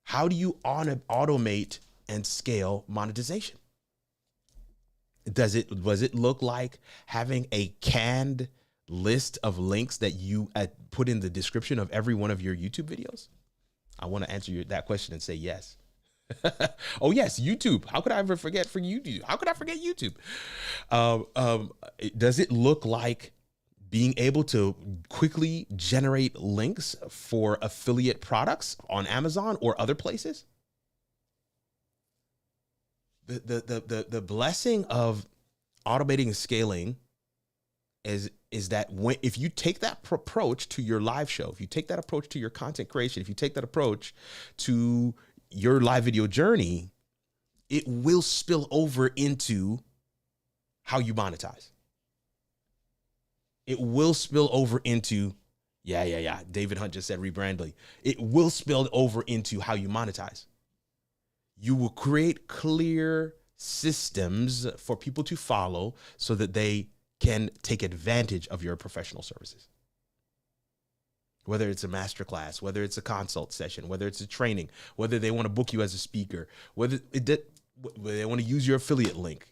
How do you automate and scale monetization? Does it look like having a canned list of links that you put in the description of every one of your YouTube videos? I want to answer that question and say yes. Oh yes, YouTube. How could I ever forget for YouTube? How could I forget YouTube? Does it look like being able to quickly generate links for affiliate products on Amazon or other places? The blessing of automating and scaling is that if you take that approach to your live show, if you take that approach to your content creation, if you take that approach to your live video journey, it will spill over into how you monetize. It will spill over into, yeah. David Hunt just said rebrandly. It will spill over into how you monetize. You will create clear systems for people to follow so that they can take advantage of your professional services. Whether it's a masterclass, whether it's a consult session, whether it's a training, whether they want to book you as a speaker, whether they want to use your affiliate link,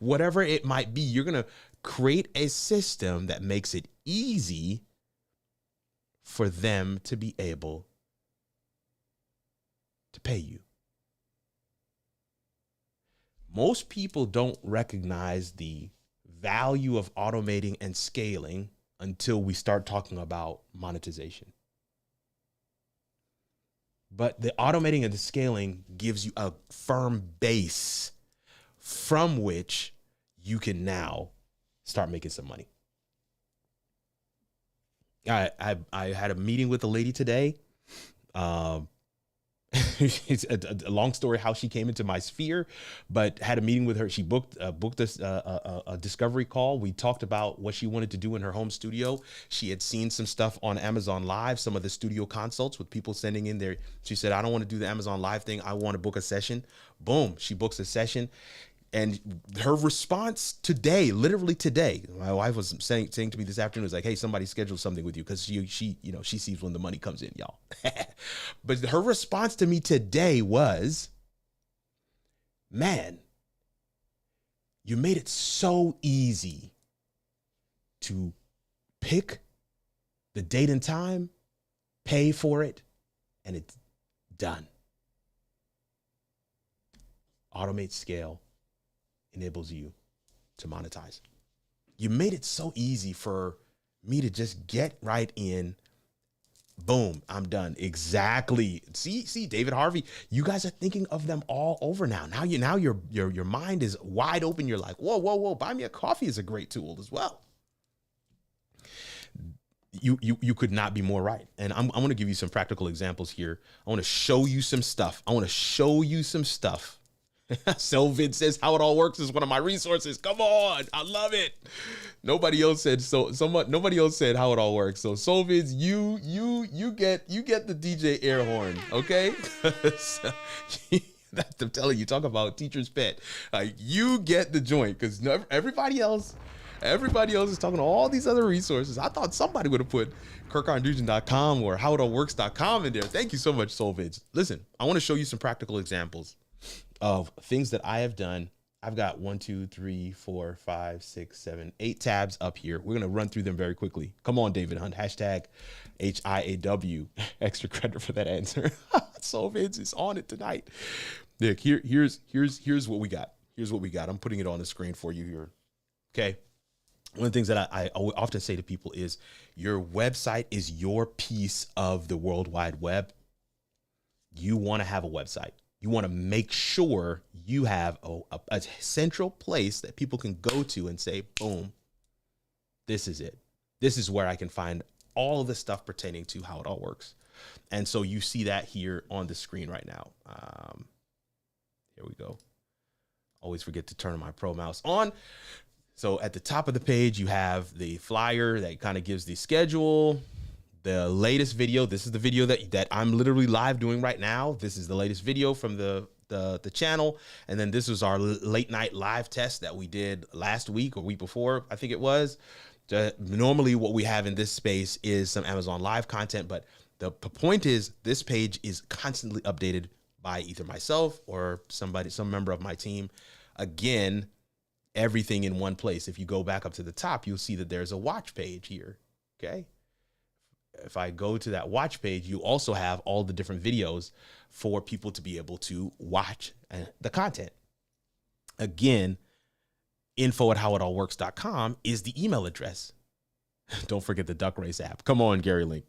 whatever it might be, you're going to create a system that makes it easy for them to be able to pay you. Most people don't recognize the value of automating and scaling until we start talking about monetization. But the automating and the scaling gives you a firm base from which you can now start making some money. I had a meeting with a lady today. It's a long story how she came into my sphere, but had a meeting with her. She booked this a discovery call. We talked about what she wanted to do in her home studio. She had seen some stuff on Amazon Live, some of the studio consults with people sending in there. She said, I don't want to do the Amazon Live thing. I want to book a session. Boom. She books a session. And her response today, literally today, my wife was saying to me this afternoon, was like, hey, somebody scheduled something with you, because she sees when the money comes in, y'all. But her response to me today was, man, you made it so easy to pick the date and time, pay for it, and it's done. Automate, scale enables you to monetize. You made it so easy for me to just get right in, Boom, I'm done. Exactly. See, David Harvey, you guys are thinking of them all over now. Now your mind is wide open. You're like, whoa, buy me a coffee is a great tool as well. You could not be more right. And I'm going to give you some practical examples here. I want to show you some stuff. Selvin says How It All Works is one of my resources. Come on, I love it. Nobody else said nobody else said How It All Works. So Solvids, you get the DJ air horn, okay? I'm telling you, talk about teacher's pet. Like, you get the joint, because everybody else is talking to all these other resources. I thought somebody would have put kirkondusion.com or howitallworks.com in there. Thank you so much, Solvids. Listen, I want to show you some practical examples of things that I have done. I've got 1, 2, 3, 4, 5, 6, 7, 8 tabs up here. We're going to run through them very quickly. Come on, David Hunt, hashtag HIAW. Extra credit for that answer. Solvids is on it tonight. Nick, here's what we got. Here's what we got. I'm putting it on the screen for you here. Okay. One of the things that I often say to people is your website is your piece of the World Wide Web. You want to have a website. You want to make sure you have a central place that people can go to and say, boom, this is it. This is where I can find all of the stuff pertaining to How It All Works. And so you see that here on the screen right now. Here we go. Always forget to turn my pro mouse on. So at the top of the page, you have the flyer that kind of gives the schedule. The latest video, this is the video that I'm literally live doing right now. This is the latest video from the channel. And then this was our late night live test that we did last week or week before, I think it was. Normally what we have in this space is some Amazon Live content, but the point is this page is constantly updated by either myself or some member of my team. Again, everything in one place. If you go back up to the top, you'll see that there's a watch page here, okay? If I go to that watch page, you also have all the different videos for people to be able to watch the content. Again, info@howitallworks.com is the email address. Don't forget the Duck Race app. Come on, Gary Link.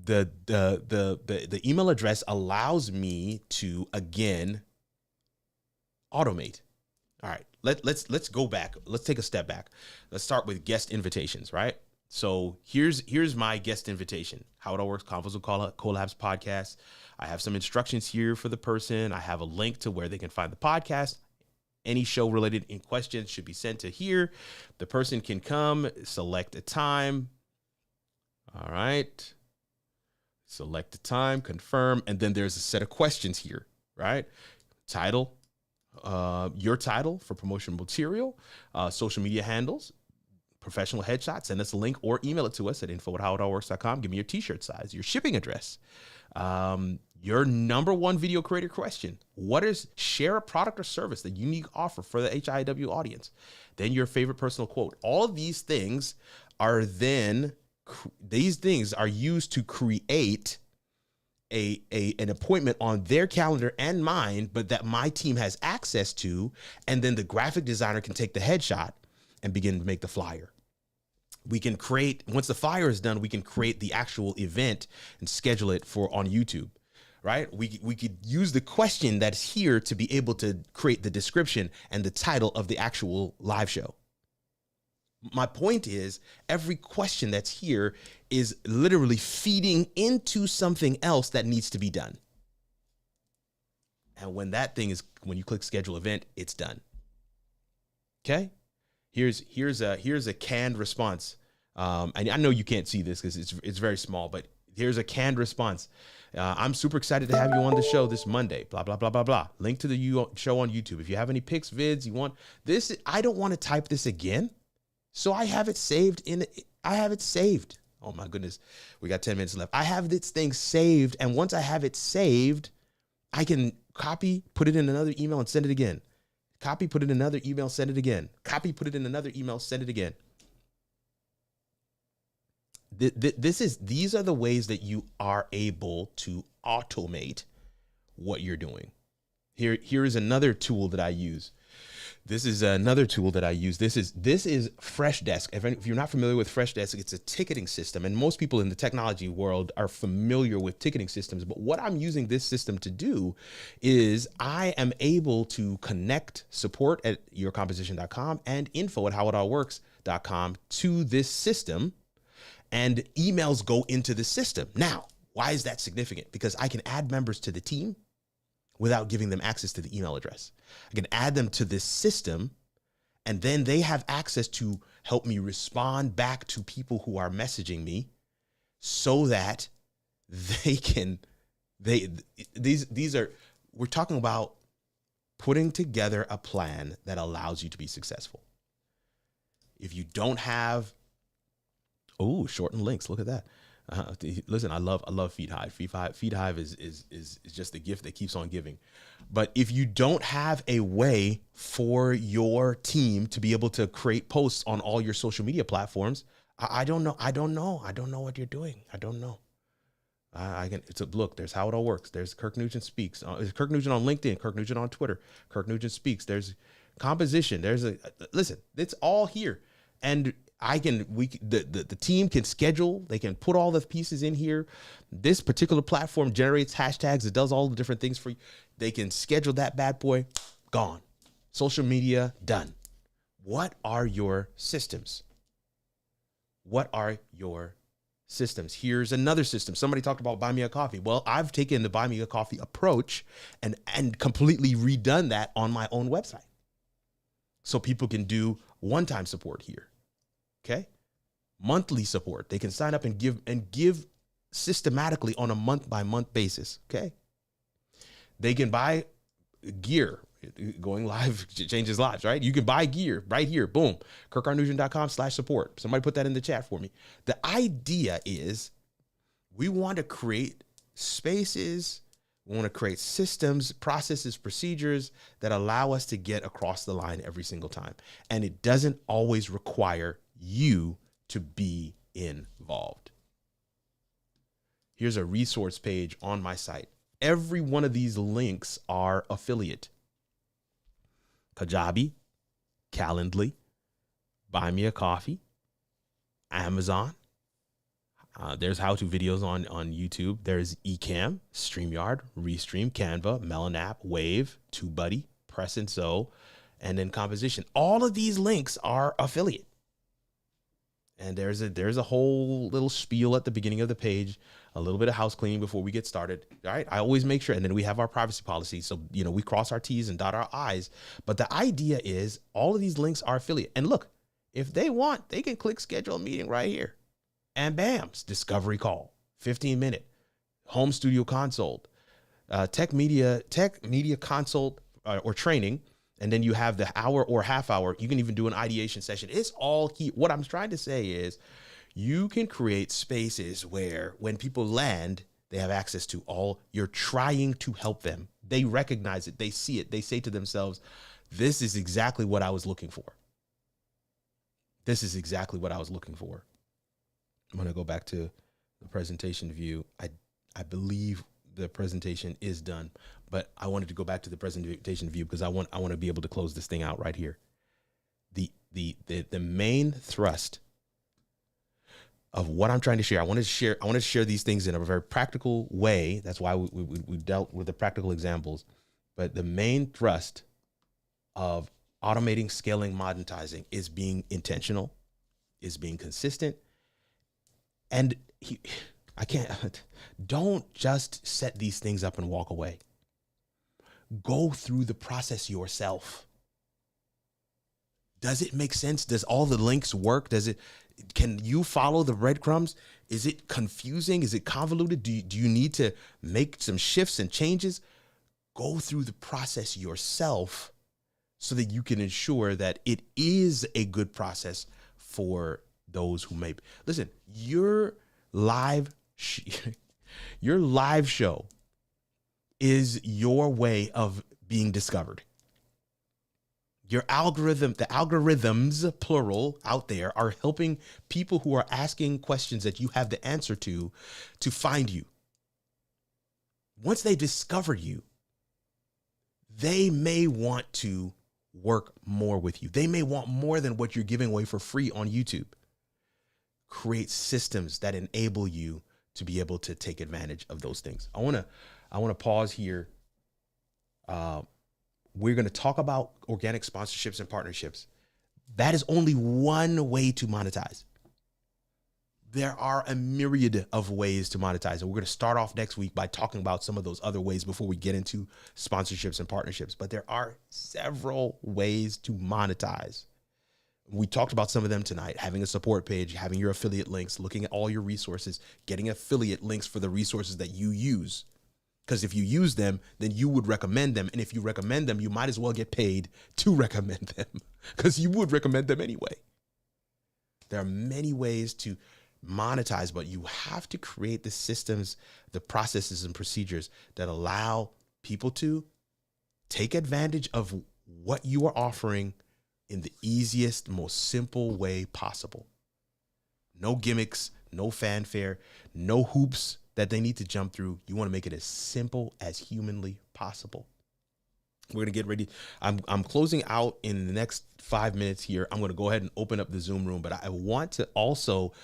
The email address allows me to, again, automate. All right, let's go back. Let's take a step back. Let's start with guest invitations, right? So here's my guest invitation. How It All Works Conference with Collabs podcast. I have some instructions here for the person. I have a link to where they can find the podcast. Any show related in question should be sent to here. The person can come, select a time. All right. Select a time, confirm, and then there's a set of questions here, right? Title, your title for promotional material, social media handles, professional headshot, send us a link or email it to us at info@howitallworks.com. Give me your t-shirt size, your shipping address, your number one video creator question. Share a product or service, the unique offer for the HIW audience. Then your favorite personal quote. All of these things are used to create an appointment on their calendar and mine, but that my team has access to. And then the graphic designer can take the headshot and begin to make the flyer. We can create, once the flyer is done, we can create the actual event and schedule it on YouTube, right? We could use the question that's here to be able to create the description and the title of the actual live show. My point is, every question that's here is literally feeding into something else that needs to be done. And when you click schedule event, it's done. Okay? Here's a canned response. And I know you can't see this because it's very small, but here's a canned response. I'm super excited to have you on the show this Monday, blah, blah, blah, blah, blah. Link to the show on YouTube. If you have any pics, vids, you want this, I don't want to type this again. So I have it saved Oh my goodness. We got 10 minutes left. I have this thing saved. And once I have it saved, I can copy, put it in another email and send it again. Copy, put it in another email, send it again. Copy, put it in another email, send it again. These are the ways that you are able to automate what you're doing. Here is another tool that I use. This is another tool that I use. This is Freshdesk. If you're not familiar with Freshdesk, it's a ticketing system, and most people in the technology world are familiar with ticketing systems. But what I'm using this system to do is I am able to connect support at yourcomposition.com and info at howitallworks.com to this system, and emails go into the system. Now, why is that significant? Because I can add members to the team without giving them access to the email address. I can add them to this system, and then they have access to help me respond back to people who are messaging me, so that we're talking about putting together a plan that allows you to be successful. If you don't have, shortened links, look at that. Listen, I love FeedHive. FeedHive is just the gift that keeps on giving. But if you don't have a way for your team to be able to create posts on all your social media platforms, I don't know what you're doing. I don't know. Look, there's How It All Works. There's Kirk Nugent Speaks. There's Kirk Nugent on LinkedIn, Kirk Nugent on Twitter, Kirk Nugent Speaks. There's Composition. Listen, it's all here. And the team can schedule, they can put all the pieces in here. This particular platform generates hashtags. It does all the different things for you. They can schedule that bad boy, gone. Social media, done. What are your systems? What are your systems? Here's another system. Somebody talked about Buy Me a Coffee. Well, I've taken the Buy Me a Coffee approach and completely redone that on my own website. So people can do one-time support here. Okay. Monthly support. They can sign up and give systematically on a month-by-month basis. Okay. They can buy gear. Going live changes lives, right? You can buy gear right here. Boom. KirkRNugent.com/support. Somebody put that in the chat for me. The idea is we want to create spaces. We want to create systems, processes, procedures that allow us to get across the line every single time. And it doesn't always require you to be involved. Here's a resource page on my site. Every one of these links are affiliate. Kajabi, Calendly, Buy Me a Coffee, Amazon. There's how-to videos on YouTube. There's Ecamm, StreamYard, Restream, Canva, Melon App, Wave, TubeBuddy, Press and Sew, and then Composition. All of these links are affiliate. And there's a whole little spiel at the beginning of the page, a little bit of house cleaning before we get started. All right. I always make sure. And then we have our privacy policy. So, we cross our T's and dot our I's. But the idea is all of these links are affiliate. And look, if they want, they can click schedule a meeting right here. And bam, discovery call, 15-minute, home studio consult, tech media consult or training. And then you have the hour or half hour. You can even do an ideation session. It's all key. What I'm trying to say is you can create spaces where when people land, they have access to all. You're trying to help them. They recognize it. They see it. They say to themselves, this is exactly what I was looking for. This is exactly what I was looking for. I'm going to go back to the presentation view. I believe the presentation is done, but I wanted to go back to the presentation view because I want to be able to close this thing out right here. The main thrust of what I'm trying to share, I want to share these things in a very practical way. That's why we dealt with the practical examples. But the main thrust of automating, scaling, monetizing is being intentional, is being consistent, and don't just set these things up and walk away. Go through the process yourself. Does it make sense? Does all the links work? Can you follow the breadcrumbs? Is it confusing? Is it convoluted? Do you need to make some shifts and changes? Go through the process yourself so that you can ensure that it is a good process for those who may. Listen, your live show is your way of being discovered. Your algorithm, the algorithms, plural, out there are helping people who are asking questions that you have the answer to find you. Once they discover you, they may want to work more with you. They may want more than what you're giving away for free on YouTube. Create systems that enable you to be able to take advantage of those things. I want to pause here. We're going to talk about organic sponsorships and partnerships. That is only one way to monetize. There are a myriad of ways to monetize. And we're going to start off next week by talking about some of those other ways before we get into sponsorships and partnerships. But there are several ways to monetize. We talked about some of them tonight: having a support page, having your affiliate links, looking at all your resources, getting affiliate links for the resources that you use. Because if you use them, then you would recommend them. And if you recommend them, you might as well get paid to recommend them, because you would recommend them anyway. There are many ways to monetize, but you have to create the systems, the processes and procedures that allow people to take advantage of what you are offering in the easiest, most simple way possible. No gimmicks, no fanfare, no hoops that they need to jump through. You want to make it as simple as humanly possible. We're going to get ready. I'm closing out in the next 5 minutes here. I'm going to go ahead and open up the Zoom room, but I want to also,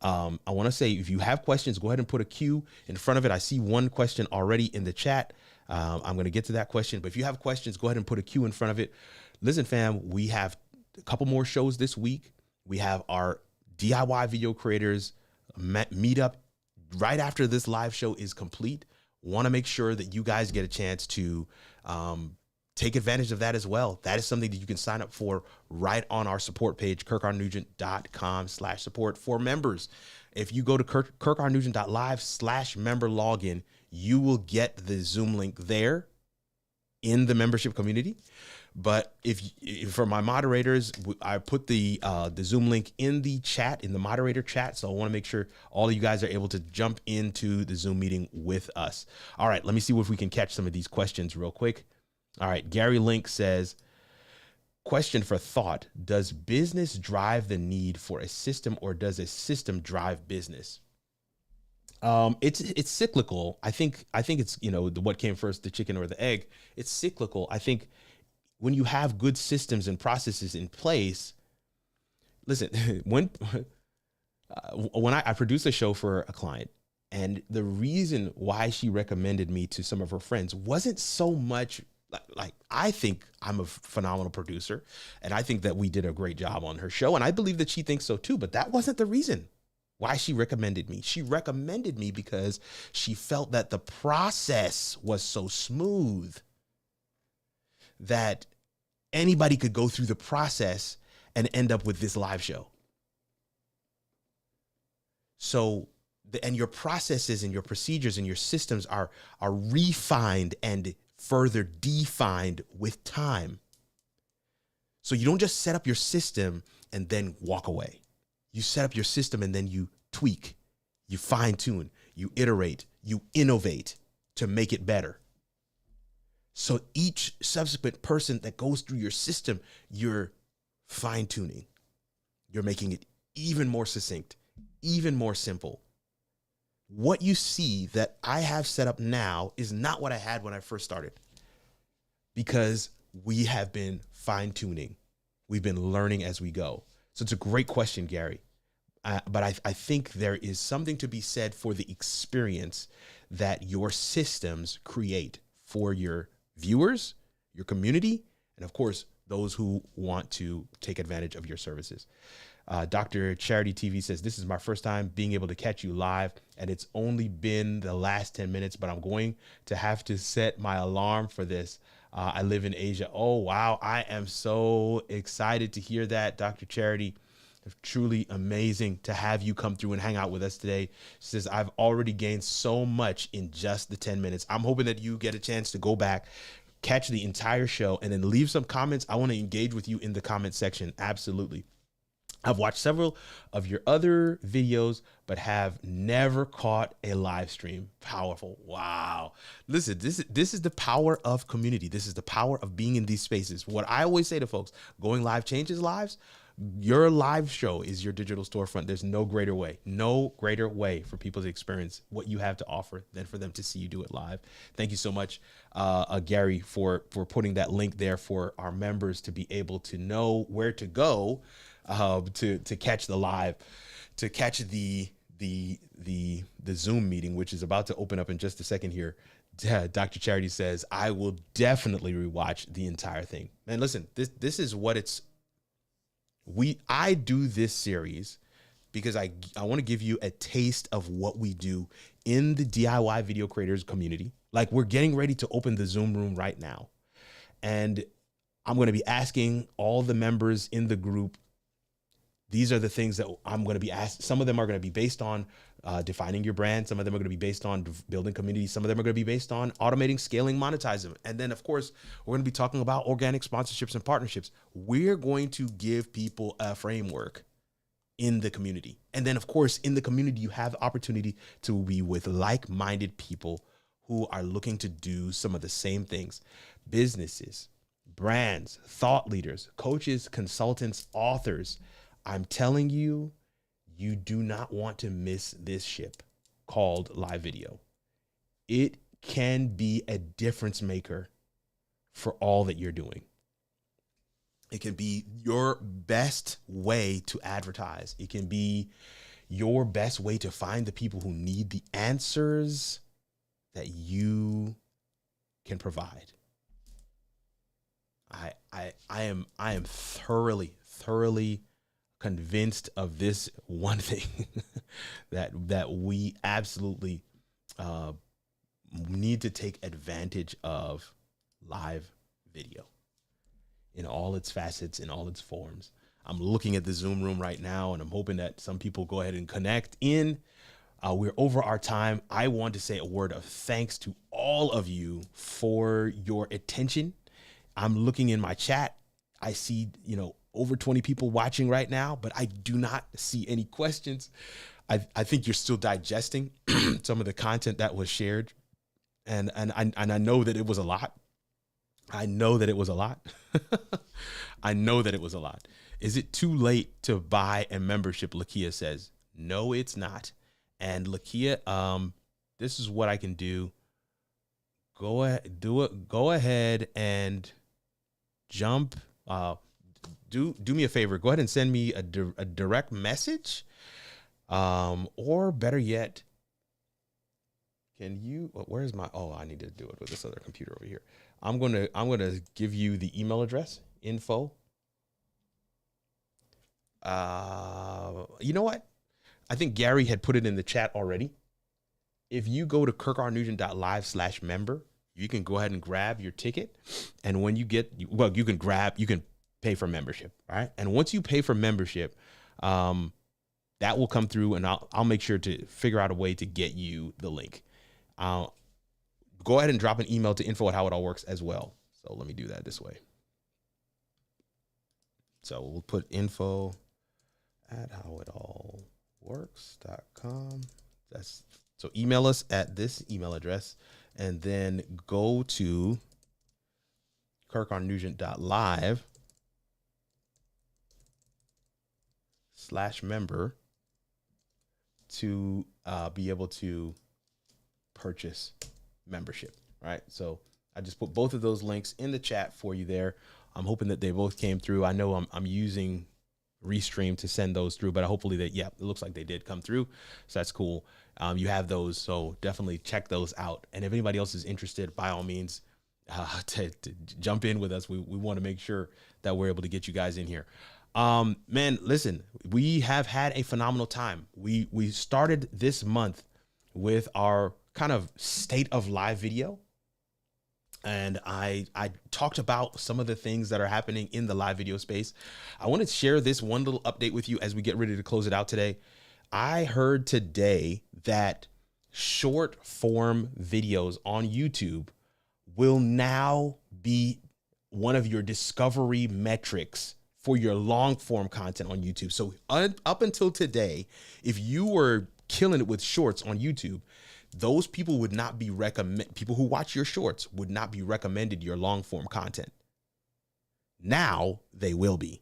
I want to say, if you have questions, go ahead and put a Q in front of it. I see one question already in the chat. I'm going to get to that question, but if you have questions, go ahead and put a Q in front of it. Listen, fam, we have a couple more shows this week. We have our DIY video creators meetup right after this live show is complete. Want to make sure that you guys get a chance to take advantage of that as well. That is something that you can sign up for right on our support page, kirkrnugent.com/support for members. If you go to kirkrnugent.live/member login, you will get the Zoom link there in the membership community. But if for my moderators, I put the Zoom link in the chat, in the moderator chat. So I want to make sure all of you guys are able to jump into the Zoom meeting with us. All right, let me see if we can catch some of these questions real quick. All right, Gary Link says, question for thought: does business drive the need for a system, or does a system drive business? It's cyclical. I think it's, what came first, the chicken or the egg? It's cyclical. I think when you have good systems and processes in place, listen, when I produced a show for a client, and the reason why she recommended me to some of her friends wasn't so much like I think I'm a phenomenal producer, and I think that we did a great job on her show, and I believe that she thinks so too, but that wasn't the reason why she recommended me. She recommended me because she felt that the process was so smooth that anybody could go through the process and end up with this live show. So, and your processes and your procedures and your systems are refined and further defined with time. So you don't just set up your system and then walk away. You set up your system and then you tweak, you fine tune, you iterate, you innovate to make it better. So each subsequent person that goes through your system, you're fine tuning. You're making it even more succinct, even more simple. What you see that I have set up now is not what I had when I first started, because we have been fine tuning. We've been learning as we go. So it's a great question, Gary. But I think there is something to be said for the experience that your systems create for your viewers, your community, and of course, those who want to take advantage of your services. Dr. Charity TV says, this is my first time being able to catch you live, and it's only been the last 10 minutes, but I'm going to have to set my alarm for this. I live in Asia. Oh, wow. I am so excited to hear that, Dr. Charity. Truly amazing to have you come through and hang out with us today. She says, I've already gained so much in just the 10 minutes. I'm hoping that you get a chance to go back, catch the entire show, and then leave some comments. I want to engage with you in the comment section. Absolutely. I've watched several of your other videos, but have never caught a live stream. Powerful. Wow. Listen, this is the power of community. This is the power of being in these spaces. What I always say to folks, going live changes lives. Your live show is your digital storefront. There's no greater way for people to experience what you have to offer than for them to see you do it live. Thank you so much, Gary, for putting that link there for our members to be able to know where to go to catch the live, to catch the Zoom meeting, which is about to open up in just a second here. Dr. Charity says, I will definitely rewatch the entire thing. Man, listen, this is what I do this series because I want to give you a taste of what we do in the DIY video creators community. Like, we're getting ready to open the Zoom room right now. And I'm going to be asking all the members in the group. These are the things that I'm going to be asked. Some of them are going to be based on defining your brand. Some of them are going to be based on building community. Some of them are going to be based on automating, scaling, monetizing. And then, of course, we're going to be talking about organic sponsorships and partnerships. We're going to give people a framework in the community. And then, of course, in the community, you have the opportunity to be with like-minded people who are looking to do some of the same things. Businesses, brands, thought leaders, coaches, consultants, authors. I'm telling you, you do not want to miss this ship called live video. It can be a difference maker for all that you're doing. It can be your best way to advertise. It can be your best way to find the people who need the answers that you can provide. I am thoroughly convinced of this one thing that we absolutely need to take advantage of live video in all its facets, in all its forms. I'm looking at the Zoom room right now, and I'm hoping that some people go ahead and connect in. We're over our time. I want to say a word of thanks to all of you for your attention. I'm looking in my chat. I see, over 20 people watching right now, but I do not see any questions. I think you're still digesting some of the content that was shared. And I know that it was a lot. I know that it was a lot. I know that it was a lot. Is it too late to buy a membership? Lakia says, no, it's not. And Lakia, this is what I can do. Go ahead, do it. Go ahead and jump. Do me a favor. Go ahead and send me a direct message, or better yet, can you? Where's my? Oh, I need to do it with this other computer over here. I'm gonna give you the email address, info. You know what? I think Gary had put it in the chat already. If you go to kirkarnugent.live/member, you can go ahead and grab your ticket. And when you you can pay for membership, right? And once you pay for membership, that will come through, and I'll make sure to figure out a way to get you the link. Go ahead and drop an email to info@howitallworks as well. So let me do that this way. So we'll put info@howitallworks.com. So email us at this email address, and then go to kirkarnugent.live/member to be able to purchase membership, right? So I just put both of those links in the chat for you there. I'm hoping that they both came through. I know I'm using Restream to send those through, but hopefully it looks like they did come through. So that's cool. You have those, so definitely check those out. And if anybody else is interested, by all means, to jump in with us. We want to make sure that we're able to get you guys in here. Man, listen, we have had a phenomenal time. We started this month with our kind of state of live video. And I talked about some of the things that are happening in the live video space. I want to share this one little update with you as we get ready to close it out today. I heard today that short form videos on YouTube will now be one of your discovery metrics for your long form content on YouTube. So up until today, if you were killing it with shorts on YouTube, those people would not be people who watch your shorts would not be recommended your long form content. Now they will be.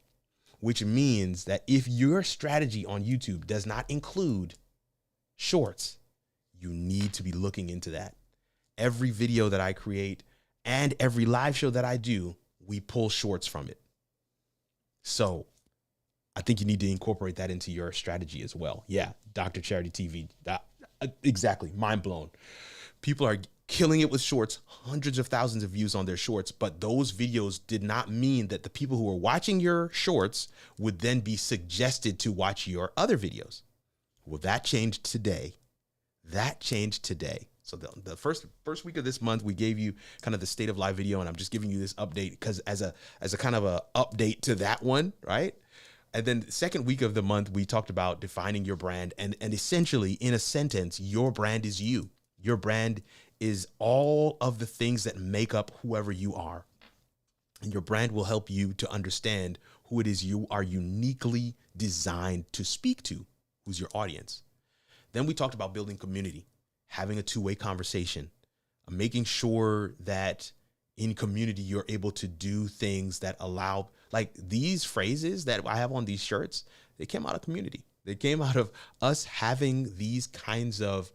which means that if your strategy on YouTube does not include shorts, you need to be looking into that. Every video that I create and every live show that I do, we pull shorts from it. So I think you need to incorporate that into your strategy as well. Yeah, Dr. Charity TV, exactly, mind blown. People are killing it with shorts, hundreds of thousands of views on their shorts, but those videos did not mean that the people who are watching your shorts would then be suggested to watch your other videos. Well, that changed today. That changed today. So the first week of this month, we gave you kind of the state of live video, and I'm just giving you this update because as a kind of a update to that one, right? And then the second week of the month, we talked about defining your brand, and essentially in a sentence, your brand is you. Your brand is all of the things that make up whoever you are. And your brand will help you to understand who it is you are uniquely designed to speak to, who's your audience. Then we talked about building community, having a two-way conversation, making sure that in community, you're able to do things that allow, like these phrases that I have on these shirts, they came out of community. They came out of us having these kinds of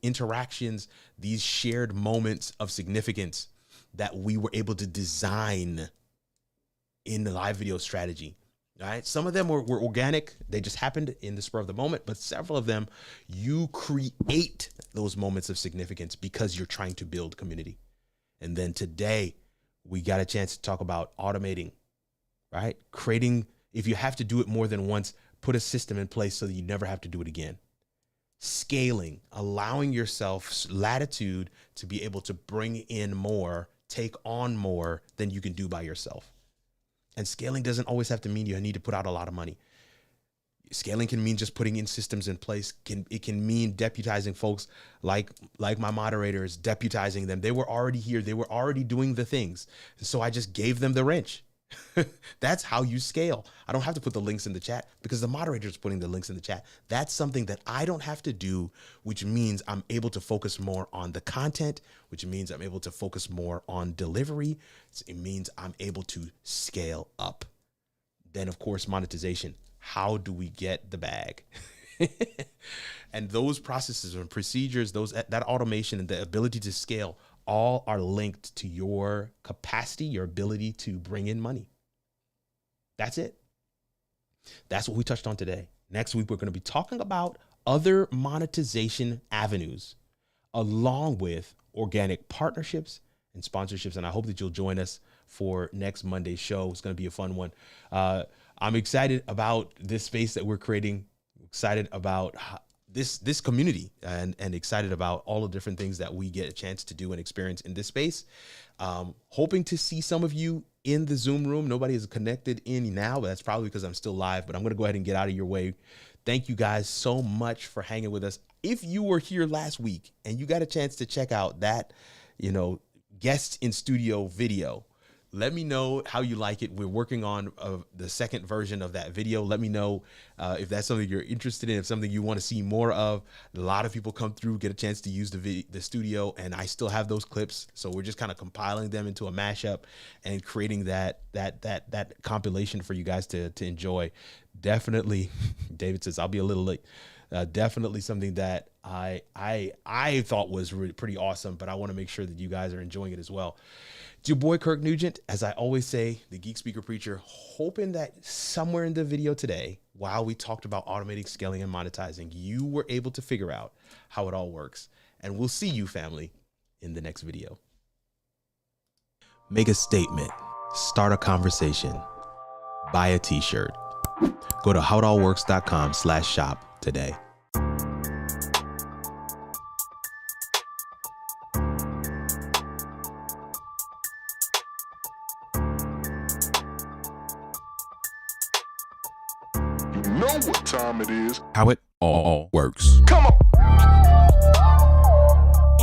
interactions, these shared moments of significance that we were able to design in the live video strategy. All right. Some of them were organic. They just happened in the spur of the moment, but several of them, you create those moments of significance because you're trying to build community. And then today we got a chance to talk about automating, right? Creating, if you have to do it more than once, put a system in place so that you never have to do it again. Scaling, allowing yourself latitude to be able to bring in more, take on more than you can do by yourself. And scaling doesn't always have to mean you need to put out a lot of money. Scaling can mean just putting in systems in place. It can mean deputizing folks like my moderators, deputizing them. They were already here. They were already doing the things. And so I just gave them the wrench. That's how you scale. I don't have to put the links in the chat because the moderator is putting the links in the chat. That's something that I don't have to do, which means I'm able to focus more on the content, which means I'm able to focus more on delivery. It means I'm able to scale up. Then, of course, monetization. How do we get the bag? And those processes and procedures, that automation and the ability to scale, all are linked to your capacity, your ability to bring in money. That's it. That's what we touched on today. Next week, we're going to be talking about other monetization avenues, along with organic partnerships and sponsorships. And I hope that you'll join us for next Monday's show. It's going to be a fun one. I'm excited about this space that we're creating, excited about this community, and excited about all the different things that we get a chance to do and experience in this space. Hoping to see some of you in the Zoom room. Nobody is connected in now, but that's probably because I'm still live, but I'm going to go ahead and get out of your way. Thank you guys so much for hanging with us. If you were here last week and you got a chance to check out that, guest in studio video, let me know how you like it. We're working on the second version of that video. Let me know if that's something you're interested in, if something you want to see more of. A lot of people come through, get a chance to use the studio, and I still have those clips. So we're just kind of compiling them into a mashup and creating that compilation for you guys to enjoy. Definitely, David says, I'll be a little late. Definitely something that I thought was really pretty awesome, but I want to make sure that you guys are enjoying it as well. It's your boy, Kirk Nugent. As I always say, the Geek Speaker Preacher, hoping that somewhere in the video today, while we talked about automating, scaling, and monetizing, you were able to figure out how it all works. And we'll see you, family, in the next video. Make a statement, start a conversation, buy a t-shirt. Go to howitallworks.com/shop today. You know what time it is. How it all works. Come on.